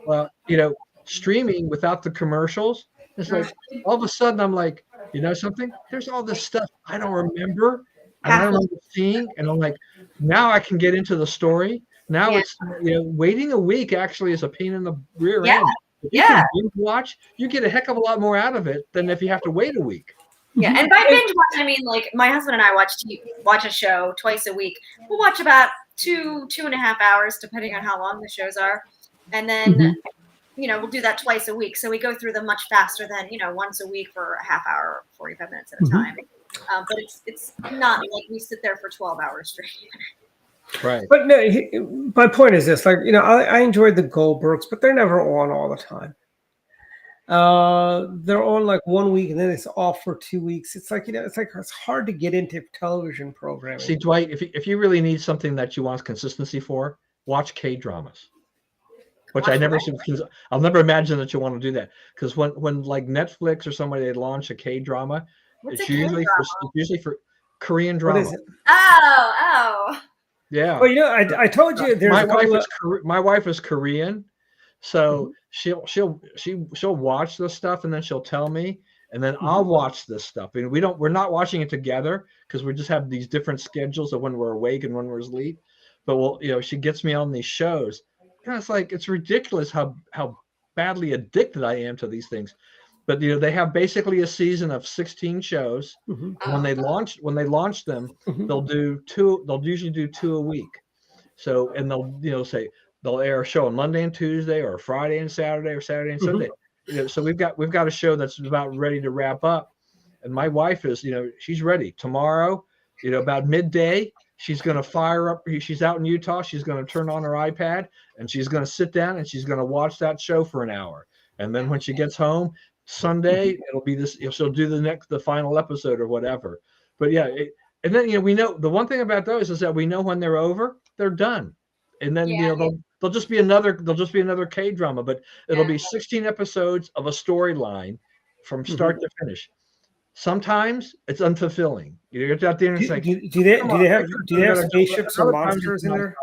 Well, you know, streaming without the commercials, it's like all of a sudden I'm like, you know something? There's all this stuff I don't remember. I don't remember seeing, and I'm like, now I can get into the story. Now it's, you know, waiting a week actually is a pain in the rear end. If you can binge watch, you get a heck of a lot more out of it than if you have to wait a week. Yeah, and by binge watch, I mean, like, my husband and I watch a show twice a week. We'll watch about 2.5 hours, depending on how long the shows are, and then you know, we'll do that twice a week. So we go through them much faster than, you know, once a week for a half hour, 45 minutes at a time. But it's not like we sit there for 12 hours straight. Right. But no, my point is this: like, you know, I enjoyed the Goldbergs, but they're never on all the time. They're on like 1 week and then it's off for 2 weeks. It's like, you know, it's hard to get into television programming. See, Dwight, if you really need something that you want consistency for, watch K-dramas. Which I'll never imagine that you want to do that, because when like Netflix or somebody, they launch a K-drama, it's usually for Korean drama. What is it? Oh. Yeah. Well, you know, I told you there's my wife is Korean, so she'll watch this stuff and then she'll tell me, and then I'll watch this stuff. And we're not watching it together because we just have these different schedules of when we're awake and when we're asleep. But she gets me on these shows. And it's like, it's ridiculous how badly addicted I am to these things. but they have basically a season of 16 shows. Mhm. And when they launch them, Mhm. they'll usually do 2 a week. So, and they'll say they'll air a show on Monday and Tuesday, or Friday and Saturday, or Saturday and Sunday. So we've got a show that's about ready to wrap up, and my wife is, she's ready tomorrow. About midday, she's going to fire up. She's out in Utah. She's going to turn on her iPad, and she's going to sit down and she's going to watch that show for an hour. And then when she gets home Sunday, it'll be this. She'll do the final episode or whatever. But yeah, and then we know the one thing about those is that we know when they're over, they're done, and then they'll just be another K-drama, but it'll be 16 episodes of a storyline from start to finish. Sometimes it's unfulfilling. You get out there and it's like, do they have spaceships or monsters in there?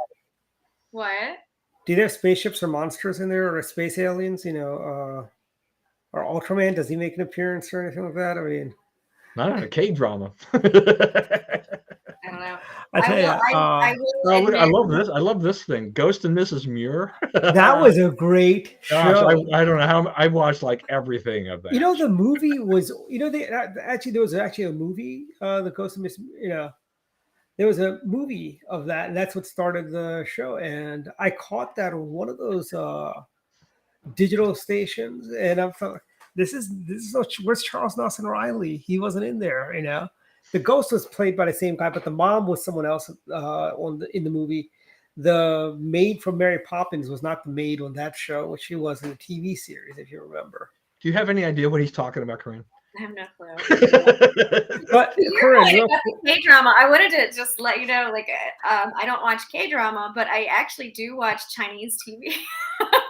What? Do they have spaceships or monsters in there, or space aliens? Or Ultraman, does he make an appearance or anything like that? I mean, not in a K-drama. I don't know. I tell you, I love this. I love this thing, Ghost and Mrs. Muir. That was a great show. I don't know how I watched like everything of that. The movie was. There was actually a movie, the Ghost and Mrs. There was a movie of that, and that's what started the show. And I caught that on one of those digital stations, and I thought, this is where's Charles Nelson Riley? He wasn't in there, The ghost was played by the same guy, but the mom was someone else in the movie. The maid from Mary Poppins was not the maid on that show, which she was in the TV series, if you remember. Do you have any idea what he's talking about, Corinne? I have no clue. But Corinne, K-drama, I wanted to just let you know, I don't watch K-drama, but I actually do watch Chinese TV.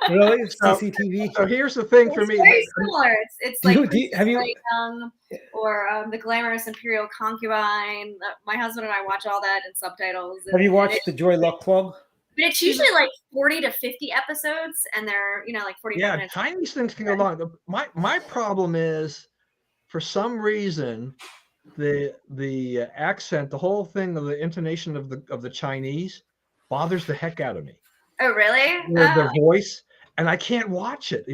Really? CCTV? So here's the thing for me. It's very similar. It's like have you Young or The Glamorous Imperial Concubine. My husband and I watch all that in subtitles. Have you watched The Joy Luck Club? But it's usually like 40 to 50 episodes, and they're, like 40 minutes. Yeah, Chinese things can go long. My problem is, for some reason, the accent, the whole thing of the intonation of the Chinese bothers the heck out of me. Oh, really? Their voice, and I can't watch it.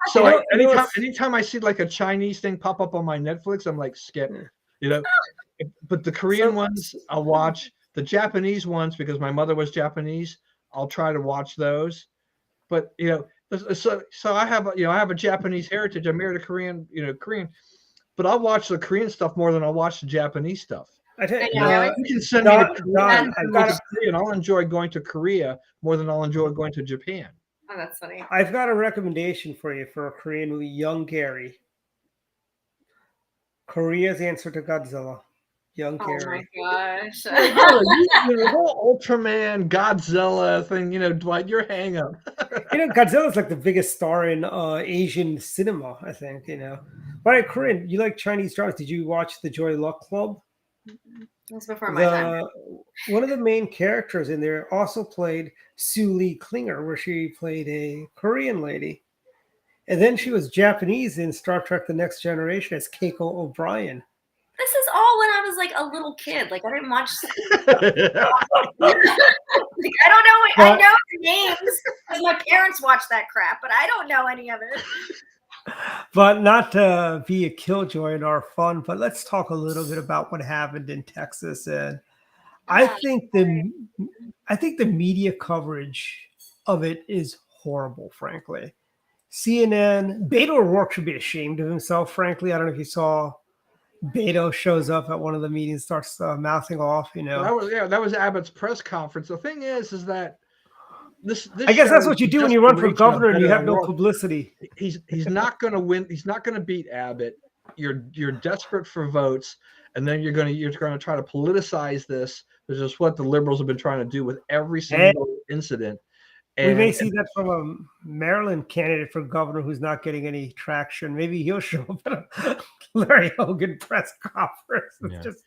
So anytime I see like a Chinese thing pop up on my Netflix, I'm like, skip. But the Korean ones I'll watch. The Japanese ones, because my mother was Japanese, I'll try to watch those. But so I have a Japanese heritage. I married a Korean, but I'll watch the Korean stuff more than I'll watch the Japanese stuff. You can send me to Korea, and I'll enjoy going to Korea more than I'll enjoy going to Japan. Oh, that's funny. I've got a recommendation for you for a Korean movie, Young Gary. Korea's answer to Godzilla. Young Gary. Oh my gosh. The whole Ultraman, Godzilla thing, Dwight, your hang up. Godzilla's like the biggest star in Asian cinema, I think, But Corinne, you like Chinese dramas. Did you watch The Joy Luck Club? That's before my time. One of the main characters in there also played Sue Lee Klinger, where she played a Korean lady. And then she was Japanese in Star Trek The Next Generation as Keiko O'Brien. This is all when I was like a little kid. Like I didn't watch. I don't know. I know the names because my parents watched that crap, but I don't know any of it. But not to be a killjoy in our fun, but let's talk a little bit about what happened in Texas. And I think the media coverage of it is horrible, frankly. CNN, Beto O'Rourke should be ashamed of himself, frankly. I don't know if you saw. Beto shows up at one of the meetings, starts mouthing off. That was Abbott's press conference. The thing is that this I guess that's what you do when you run for governor and you have no publicity. He's not going to win. He's not going to beat Abbott. You're desperate for votes, and then you're going to try to politicize this, which is what the liberals have been trying to do with every single incident. We may see that from a Maryland candidate for governor who's not getting any traction. Maybe he'll show up at a Larry Hogan press conference.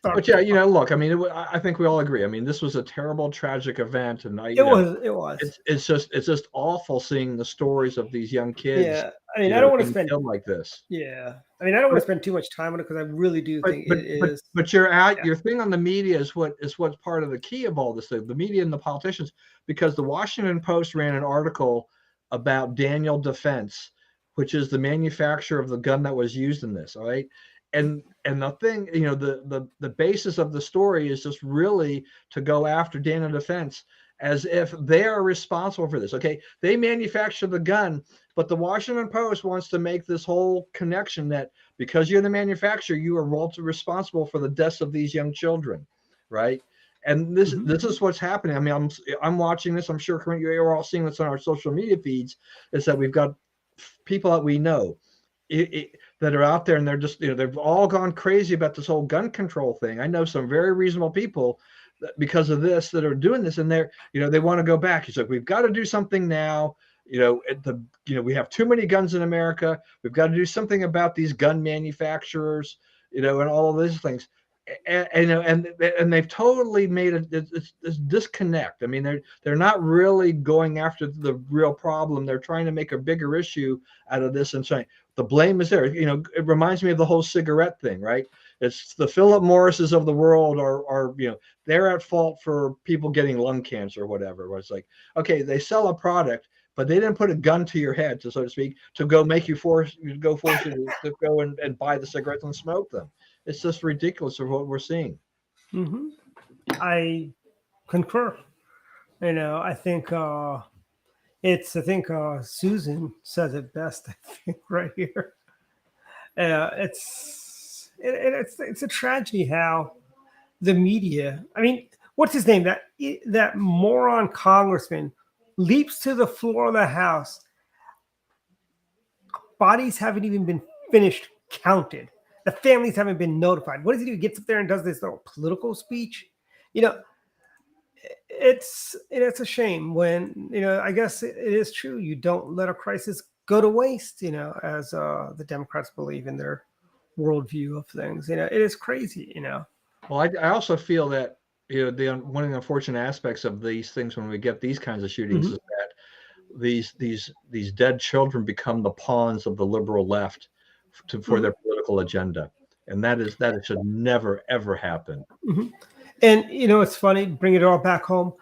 But look, I mean, I think we all agree. I mean, this was a terrible, tragic event, and it was. It's just awful seeing the stories of these young kids. Yeah, I mean, I don't want to spend film like this. Yeah, I mean, I don't want to spend too much time on it because I really do think it is. But your thing on the media is what's part of the key of all this thing. The media and the politicians, because the Washington Post ran an article about Daniel Defense, which is the manufacturer of the gun that was used in this. All right. And the thing, the basis of the story is just really to go after Dana Defense as if they are responsible for this. Okay. They manufacture the gun, but the Washington Post wants to make this whole connection that because you're the manufacturer, you are responsible for the deaths of these young children. Right. And this is what's happening. I mean, I'm watching this. I'm sure you're all seeing this on our social media feeds. Is that we've got people that we know that are out there, and they're just they've all gone crazy about this whole gun control thing. I know some very reasonable people because of this that are doing this, and they want to go back. He's like, we've got to do something now. We have too many guns in America. We've got to do something about these gun manufacturers. And all of these things. And they've totally made this disconnect. I mean, they're not really going after the real problem. They're trying to make a bigger issue out of this and saying the blame is there. It reminds me of the whole cigarette thing, right? It's the Philip Morrises of the world are they're at fault for people getting lung cancer or whatever. Where it's like, okay, they sell a product, but they didn't put a gun to your head, so to speak, to go make you force you to go and buy the cigarettes and smoke them. It's just ridiculous of what we're seeing. Mm-hmm. I concur. I think Susan says it best. I think right here. It's a tragedy how the media. I mean, what's his name? That moron congressman leaps to the floor of the House. Bodies haven't even been finished counted. The families haven't been notified. What does he do? He gets up there and does this little political speech. It's a shame when, I guess it is true. You don't let a crisis go to waste, as the Democrats believe in their worldview of things. It is crazy, Well, I also feel that, one of the unfortunate aspects of these things when we get these kinds of shootings is that these dead children become the pawns of the liberal left for their political agenda, and that should never ever happen. And it's funny, bring it all back home.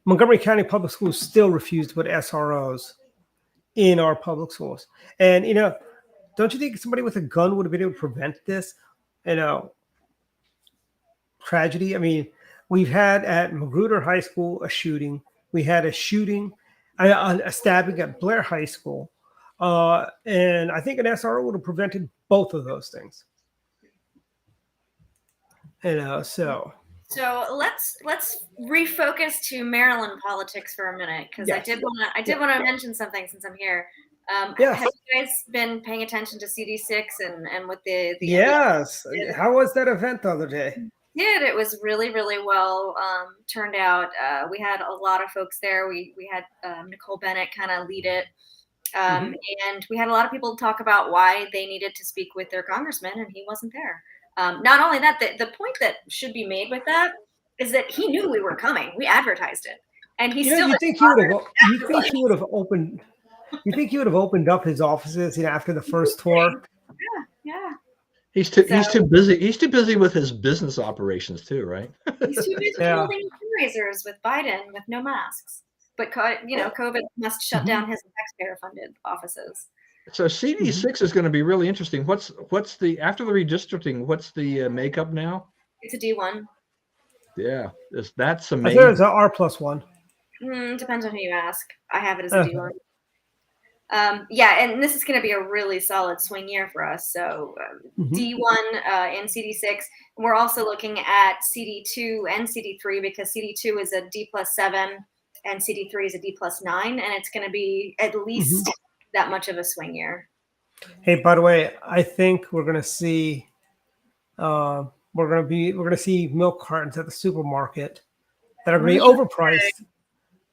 Montgomery County Public Schools still refuse to put SROs in our public schools, and don't you think somebody with a gun would have been able to prevent this tragedy? I mean, we've had at Magruder High School a shooting. We had a shooting, a stabbing at Blair High School. And I think an SRO would have prevented both of those things. So let's refocus to Maryland politics for a minute, because yes. I did want to mention something since I'm here. Yes. Have you guys been paying attention to CD6 and with the yes? How was that event the other day? It was really, really well turned out. We had a lot of folks there. We had Nicole Bennett kind of lead it. And we had a lot of people talk about why they needed to speak with their congressman, and he wasn't there. Not only that, the point that should be made with that is that he knew we were coming. We advertised it, and he still. You think he would have opened? You think he would have opened up his offices after the first tour? Yeah. He's too busy. He's too busy with his business operations too, right? He's too busy holding fundraisers with Biden with no masks. But COVID must shut down his taxpayer-funded offices. So CD6 is going to be really interesting. What's the after the redistricting? What's the makeup now? It's a D1. Yeah, that's amazing. I thought it was an R+1. Depends on who you ask. I have it as a D1. And this is going to be a really solid swing year for us. So D1 in CD6. We're also looking at CD2 and CD3 because CD2 is a D+7. And CD3 is a D+9, and it's going to be at least that much of a swing year. Hey, by the way, I think we're going to see we're going to see milk cartons at the supermarket that are going to be overpriced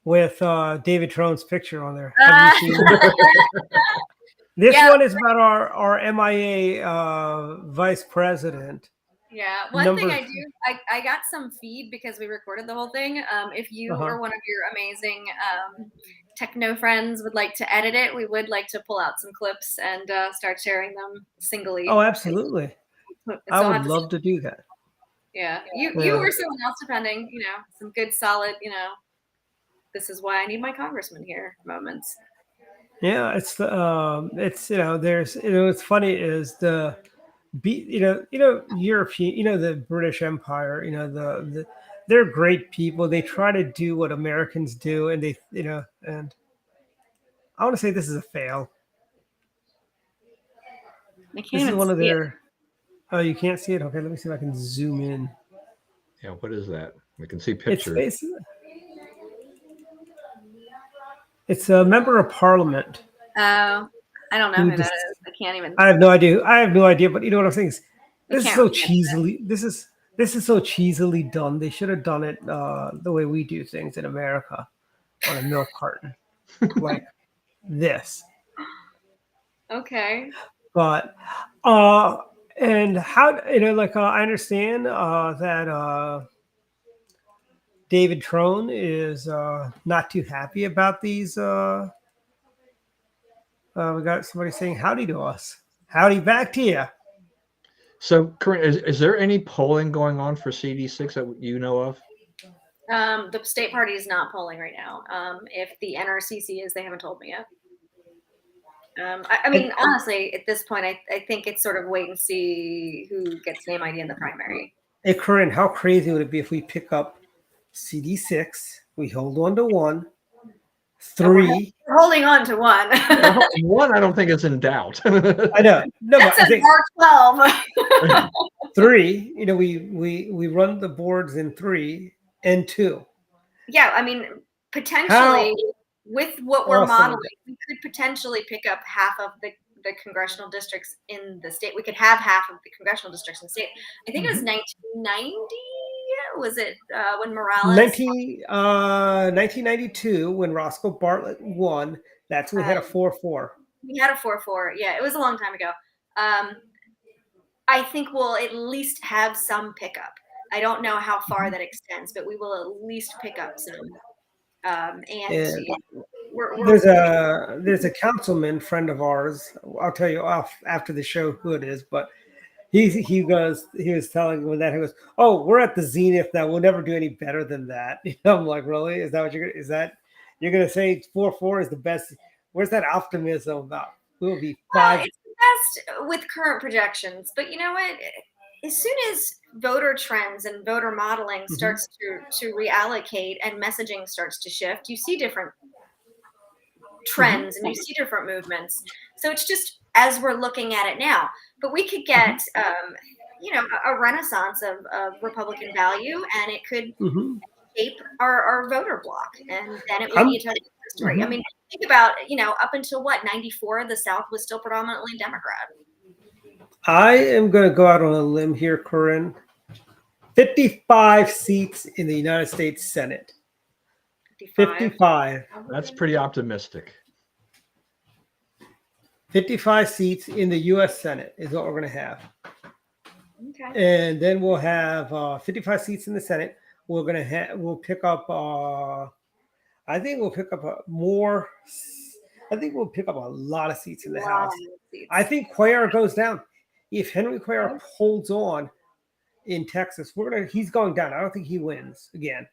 with David Trone's picture on there. Have you seen this one is about our MIA vice president. Yeah, one thing I do, I got some feed because we recorded the whole thing. If you or one of your amazing techno friends would like to edit it, we would like to pull out some clips and start sharing them singly. Oh, absolutely. I would love to do that. Yeah, you or someone else, depending, some good solid, this is why I need my congressman here moments. Yeah, it's there's what's funny is European, the British Empire, they're great people. They try to do what Americans do, and and I want to say this is a fail. I can't This is even one of see it. their. Oh, you can't see it. Okay, let me see if I can zoom in. Yeah, what is that? We can see It's pictures. basically it's a member of parliament. Oh, I don't know Who who that just- is. I can't even. I have no idea. But you know what I'm saying? We This is can't so really answer that. cheesily. This is so cheesily done. They should have done it the way we do things in America, on a milk carton, like this. Okay. But and how I understand that David Trone is not too happy about these. We got somebody saying howdy to us. Howdy back to you. So, Corinne, is there any polling going on for CD6 that you know of? The state party is not polling right now. If the NRCC is, they haven't told me yet. I mean, honestly, at this point, I think it's sort of wait and see who gets name ID in the primary. Hey, Corinne, how crazy would it be if we pick up CD6, we hold on to 1, 3. We're holding on to one. One, I don't think it's in doubt. I know. No, That's but I a think Mark 12. 3. We run the boards in 3 and 2. Yeah, I mean, potentially with what we're Awesome. modeling, we could potentially pick up half of the congressional districts in the state. We could have half of the congressional districts in the state. I think it was 1990. Was it when Morales? 1992, when Roscoe Bartlett won, that's when we had a 4-4. We had a 4-4. Yeah, it was a long time ago. I think we'll at least have some pickup. I don't know how far that extends, but we will at least pick up some. There's a councilman friend of ours. I'll tell you off after the show who it is, but he was telling me that he goes, "Oh, we're at the zenith now. We'll never do any better than that." I'm like, really? Is that what you're gonna say? 4-4 is the best? Where's that optimism about? We'll be 5. It's the best with current projections, but you know what? As soon as voter trends and voter modeling starts to reallocate and messaging starts to shift, you see different trends and you see different movements. So it's just as we're looking at it now. But we could get, a renaissance of Republican value, and it could shape our voter bloc, and then it would be a totally different story. I mean, think about, up until 94, the South was still predominantly Democrat. I am going to go out on a limb here, Corinne. 55 seats in the United States Senate. 55. That's pretty optimistic. 55 seats in the U.S. Senate is what we're going to have. Okay. And then we'll have 55 seats in the Senate. We'll pick up. I think we'll pick up more. I think we'll pick up a lot of seats in the House. I think Cuellar goes down. If Henry Cuellar holds on in Texas, he's going down. I don't think he wins again.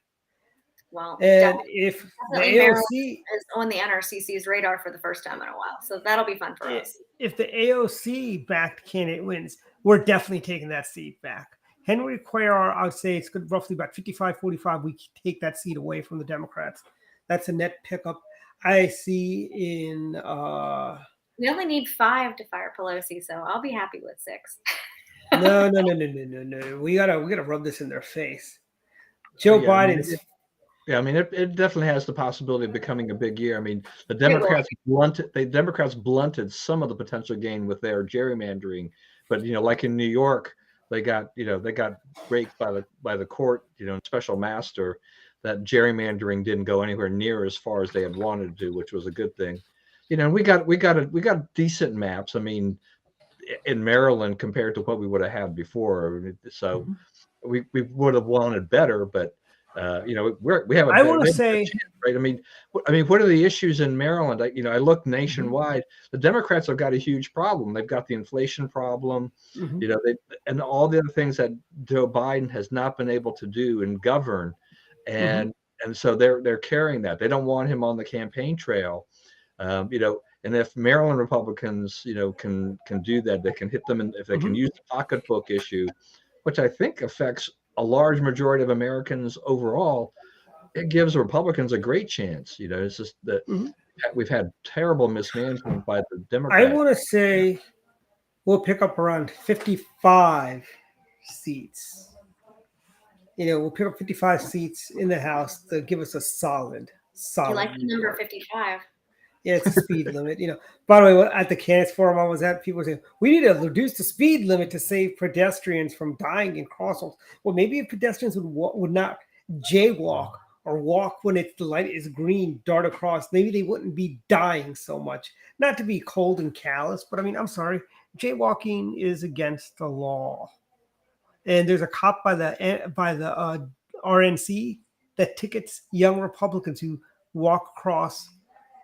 Well, and if the AOC is on the NRCC's radar for the first time in a while, so that'll be fun for us. If the AOC backed candidate wins, we're definitely taking that seat back. Henry Cuellar, I would say it's roughly about 55-45. We take that seat away from the Democrats. That's a net pickup. I see in. We only need 5 to fire Pelosi, so I'll be happy with 6. No. We gotta rub this in their face. Joe Biden's. I mean, it definitely has the possibility of becoming a big year. I mean, the Democrats blunted some of the potential gain with their gerrymandering, but like in New York, they got raked by the court, special master. That gerrymandering didn't go anywhere near as far as they had wanted to, which was a good thing. We got decent maps. I mean, in Maryland compared to what we would have had before. So we would have wanted better, but we have. I want to say, right. I mean, what are the issues in Maryland? I look nationwide. The Democrats have got a huge problem. They've got the inflation problem. And all the other things that Joe Biden has not been able to do and govern, and so they're carrying that. They don't want him on the campaign trail. And And if Maryland Republicans, can do that, they can hit them, and if they can use the pocketbook issue, which I think affects a large majority of Americans overall, it gives Republicans a great chance. It's just that we've had terrible mismanagement by the Democrats. I want to say we'll pick up around 55 seats. We'll pick up 55 seats in the House to give us a solid. You like the number 55? Yeah, it's a speed limit. By the way, at the candidates forum I was at, people were saying we need to reduce the speed limit to save pedestrians from dying in crosswalks. Well, maybe if pedestrians would not jaywalk or walk when the light is green, dart across, maybe they wouldn't be dying so much. Not to be cold and callous, but I mean, I'm sorry, jaywalking is against the law. And there's a cop by the RNC that tickets young Republicans who walk across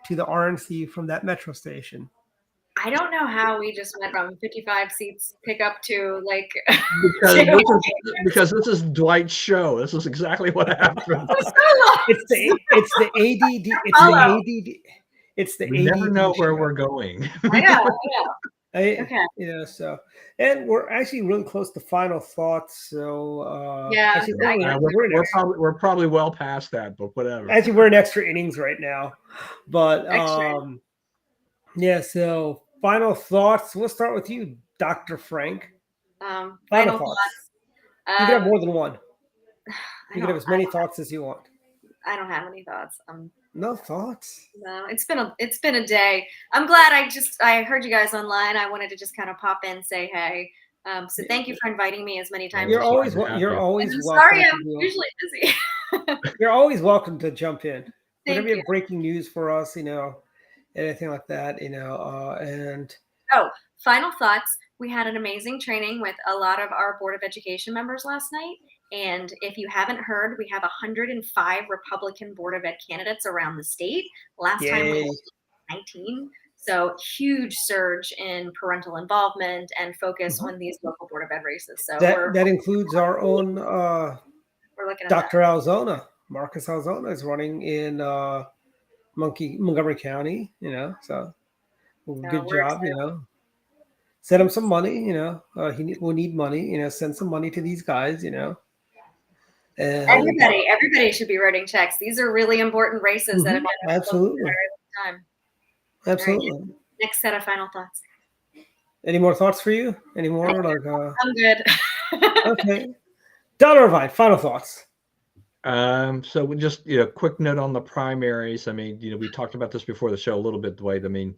to the RNC from that metro station. I don't know how we just went from 55 seats pickup to like. because this is Dwight's show. This is exactly what happened. It's the ADD. It's the we ADD. Never know where we're going. I know. Okay. So, and we're actually really close to final thoughts. So, yeah, actually, we're probably well past that, but whatever. Actually, we're in extra innings right now, but yeah. So, final thoughts. We'll start with you, Dr. Frank. Final thoughts. You can have more than one. You can have as many thoughts as you want. I don't have any thoughts. No thoughts. No, it's been a day. I'm glad I heard you guys online. I wanted to just kind of pop in, say hey. So thank you for inviting me as many times. You're always welcome. Sorry, I'm usually busy. You're always welcome to jump in. Thank Whenever you have breaking news for us, anything like that, and. Oh, final thoughts. We had an amazing training with a lot of our Board of Education members last night. And if you haven't heard, we have 105 Republican Board of Ed candidates around the state. Last time we had 19. So huge surge in parental involvement and focus on these local Board of Ed races. So that includes our own we're looking at Dr. Alzona. Marcus Alzona is running in Montgomery County, so good job, Send him some money, he will need money, send some money to these guys, And everybody should be writing checks. These are really important races that have been absolutely time. Absolutely. Next set of final thoughts. Any more thoughts for you? Any more? I'm good. Okay. Donna Irvine, final thoughts. So we just quick note on the primaries. I mean, we talked about this before the show a little bit, Dwight. I mean,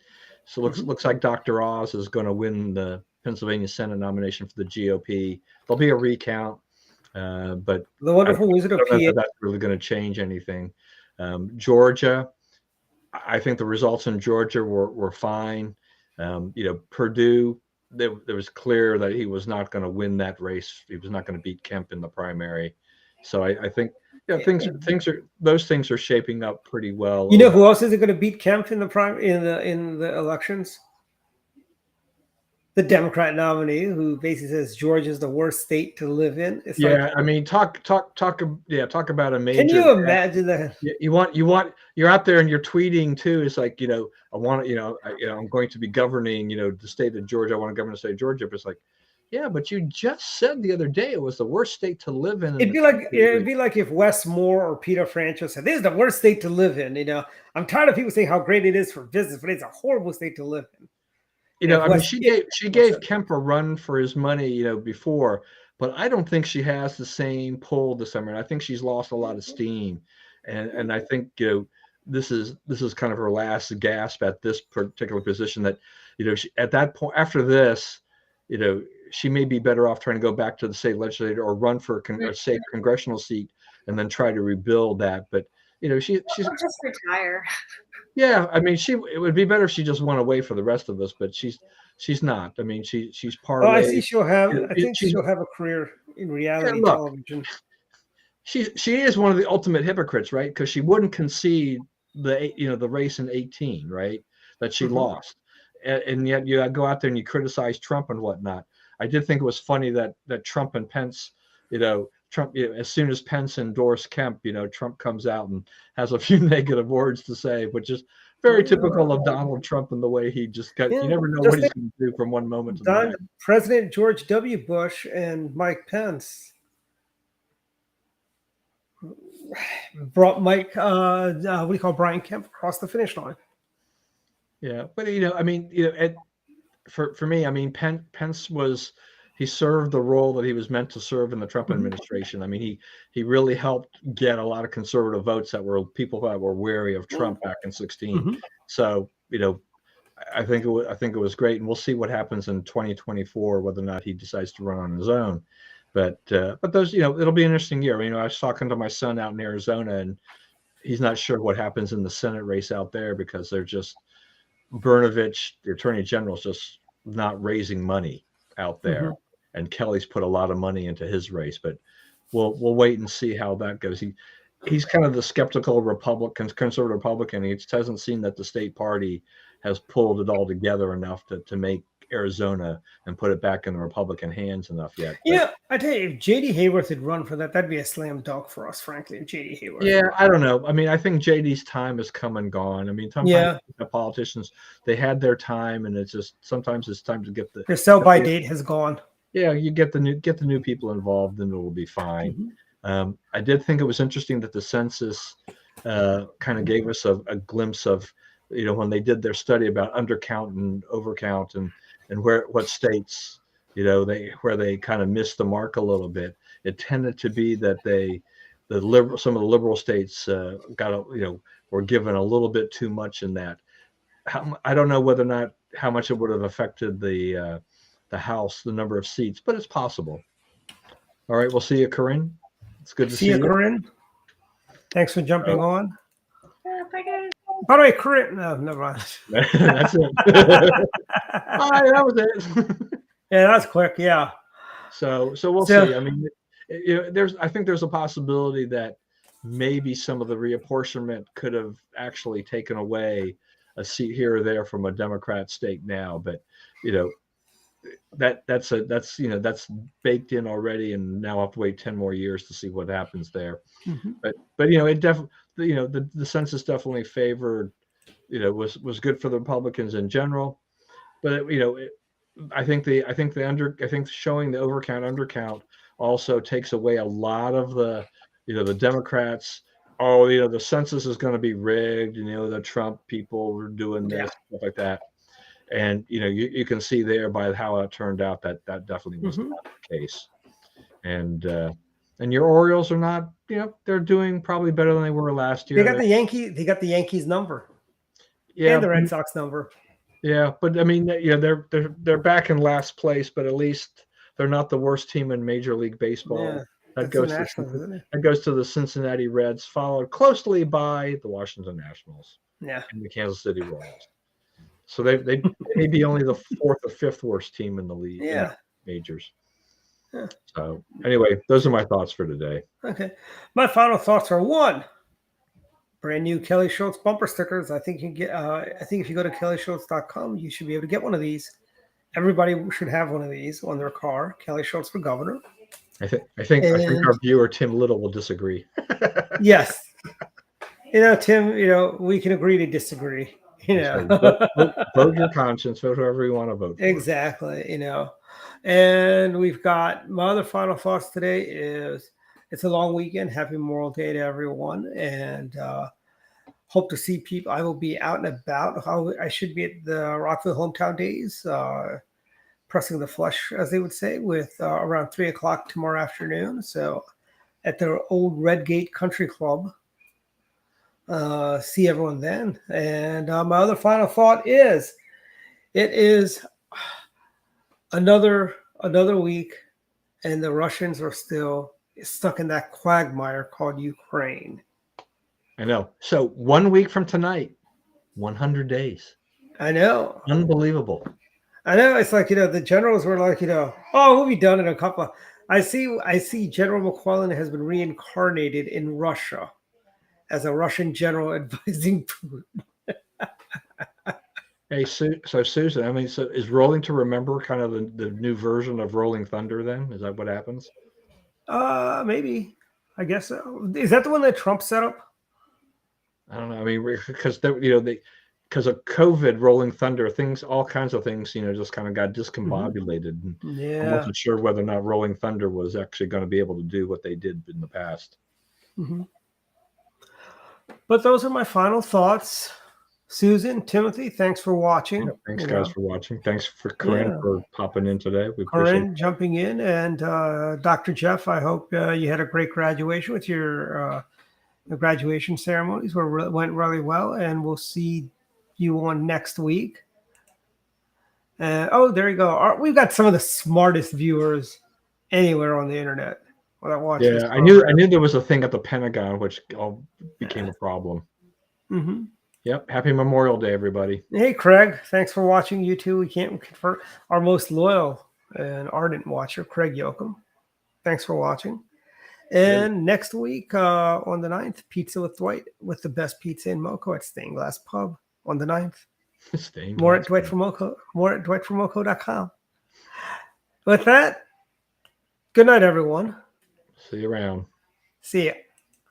so looks like Dr. Oz is going to win the Pennsylvania Senate nomination for the GOP. There'll be a recount. But the wonderful Wizard of PA. That's really going to change anything. Georgia, I think the results in Georgia were fine. Purdue, there was clear that he was not going to win that race. He was not going to beat Kemp in the primary. So I think those things are shaping up pretty well. Who else isn't going to beat Kemp in the elections? The Democrat nominee, who basically says Georgia is the worst state to live in. It's I mean, talk about a major. Can you imagine that? You're out there and you're tweeting too. It's like, I'm going to be governing, the state of Georgia. I want to govern the state of Georgia. But it's like, yeah, but you just said the other day it was the worst state to live in. It'd be like if Wes Moore or Peter Franchot said, "This is the worst state to live in." I'm tired of people saying how great it is for business, but it's a horrible state to live in. I mean, she gave Kemp a run for his money, before, but I don't think she has the same pull this summer. And I think she's lost a lot of steam, and I think this is kind of her last gasp at this particular position. That she, at that point after this, she may be better off trying to go back to the state legislature or run for a safe congressional seat and then try to rebuild that. But she's just retire. Yeah, I mean, it would be better if she just went away for the rest of us, but she's not. I mean, she's part. I see she'll have. I think she'll have a career in reality television. She is one of the ultimate hypocrites, right? Because she wouldn't concede the race in 2018, right? That she lost, and yet you go out there and you criticize Trump and whatnot. I did think it was funny that Trump and Pence, Trump, as soon as Pence endorsed Kemp, Trump comes out and has a few negative words to say, but just very typical of Donald Trump in the way he just got. Yeah, You never know just what he's going to do from one moment to the Don, next. President George W. Bush and Mike Pence brought what do you call Brian Kemp across the finish line. Yeah, but I mean, for me, I mean, Pence he served the role that he was meant to serve in the Trump administration. I mean, he really helped get a lot of conservative votes that were people that were wary of Trump back in 2016. Mhm. So I think it was great, and we'll see what happens in 2024 whether or not he decides to run on his own. But those it'll be an interesting year. I was talking to my son out in Arizona, and he's not sure what happens in the Senate race out there because they're just Brnovich, the Attorney General, is just not raising money out there, and Kelly's put a lot of money into his race. But we'll wait and see how that goes. He's kind of the skeptical conservative Republican. He just hasn't seen that the state party has pulled it all together enough to make Arizona and put it back in the Republican hands enough yet. I tell you, if J.D. Hayworth had run for that, that'd be a slam dunk for us, frankly. If J.D. Hayworth. Yeah, I don't know. I mean, I think JD's time has come and gone. I mean, sometimes the politicians, they had their time, and sometimes it's time to get their sell-by date has gone. Yeah, you get the new people involved, and it will be fine. I did think it was interesting that the census kind of gave us a glimpse of, when they did their study about undercount and overcount and what states, where they kind of missed the mark a little bit. It tended to be that some of the liberal states were given a little bit too much in that. I don't know whether or not how much it would have affected the House, the number of seats, but it's possible. All right, we'll see you, Corinne. It's good to see you, Corinne. Thanks for jumping on. Yeah, bye guys. By the way, Corinne. No, never mind. That's it. All right, that was it. Yeah, that's quick. Yeah. So we'll see. I mean, I think there's a possibility that maybe some of the reapportionment could have actually taken away a seat here or there from a Democrat state now, but that's baked in already, and now I'll have to wait 10 more years to see what happens there. But it definitely, the census definitely favored, was good for the Republicans in general, but I think showing the overcount undercount also takes away a lot of the Democrats. The census is going to be rigged, the Trump people were doing this, stuff like that. And you can see there by how it turned out that definitely was not the case. And your Orioles are not, they're doing probably better than they were last year. They got the Yankees number. Yeah, and the Red Sox number. Yeah, but I mean, they're back in last place, but at least they're not the worst team in Major League Baseball. Yeah, that goes to the Cincinnati Reds, followed closely by the Washington Nationals. Yeah, and the Kansas City Royals. So they may be only the fourth or fifth worst team in the league. Yeah, majors. Yeah. So anyway, those are my thoughts for today. Okay, my final thoughts are: one, brand new Kelly Schultz bumper stickers. I think you can get. I think if you go to kellyschultz.com, you should be able to get one of these. Everybody should have one of these on their car. Kelly Schultz for governor. I think our viewer Tim Little will disagree. Yes, Tim. We can agree to disagree. Vote your conscience. Vote whoever you want to vote for. Exactly. And we've got my other final thoughts today is it's a long weekend. Happy Memorial Day to everyone, and hope to see people. I will be out and about. I should be at the Rockville Hometown Days, pressing the flesh, as they would say, with around 3:00 tomorrow afternoon. So at the old Redgate Country Club. See everyone then. And my other final thought is it is another week and the Russians are still stuck in that quagmire called Ukraine. I know. So 1 week from tonight, 100 days. I know. Unbelievable. I know. It's like, the generals were like, we'll be done in a couple. I see General McClellan has been reincarnated in Russia as a Russian general advising Putin. Hey, so Susan, so is Rolling to Remember kind of the new version of Rolling Thunder then? Is that what happens? Maybe. I guess so. Is that the one that Trump set up? I don't know. I mean, because because of COVID, Rolling Thunder, things, all kinds of things, just kind of got discombobulated. And I Yeah. wasn't sure whether or not Rolling Thunder was actually going to be able to do what they did in the past. But those are my final thoughts. Susan, Timothy, thanks for watching. Yeah, thanks, You guys, know, for watching. Thanks for Corinne Yeah. for popping in today. We appreciate Corinne jumping in, and Dr. Jeff, I hope you had a great graduation with your the graduation ceremonies went really well, and we'll see you on next week. Oh, there you go. We've got some of the smartest viewers anywhere on the internet that watch it. this Yeah, I knew program. there was a thing at the Pentagon, which all became a problem. Mhm. Yep. Happy Memorial Day, everybody. Hey, Craig, thanks for watching. You too. We can't convert our most loyal and ardent watcher, Craig Yoakum. Thanks for watching. And next week on the 9th, Pizza with Dwight with the best pizza in Moco at Stained Glass Pub on the 9th. Stained More at glass. Dwight for Moco, more at dwightformoco.com. With that, good night, everyone. See you around. See ya.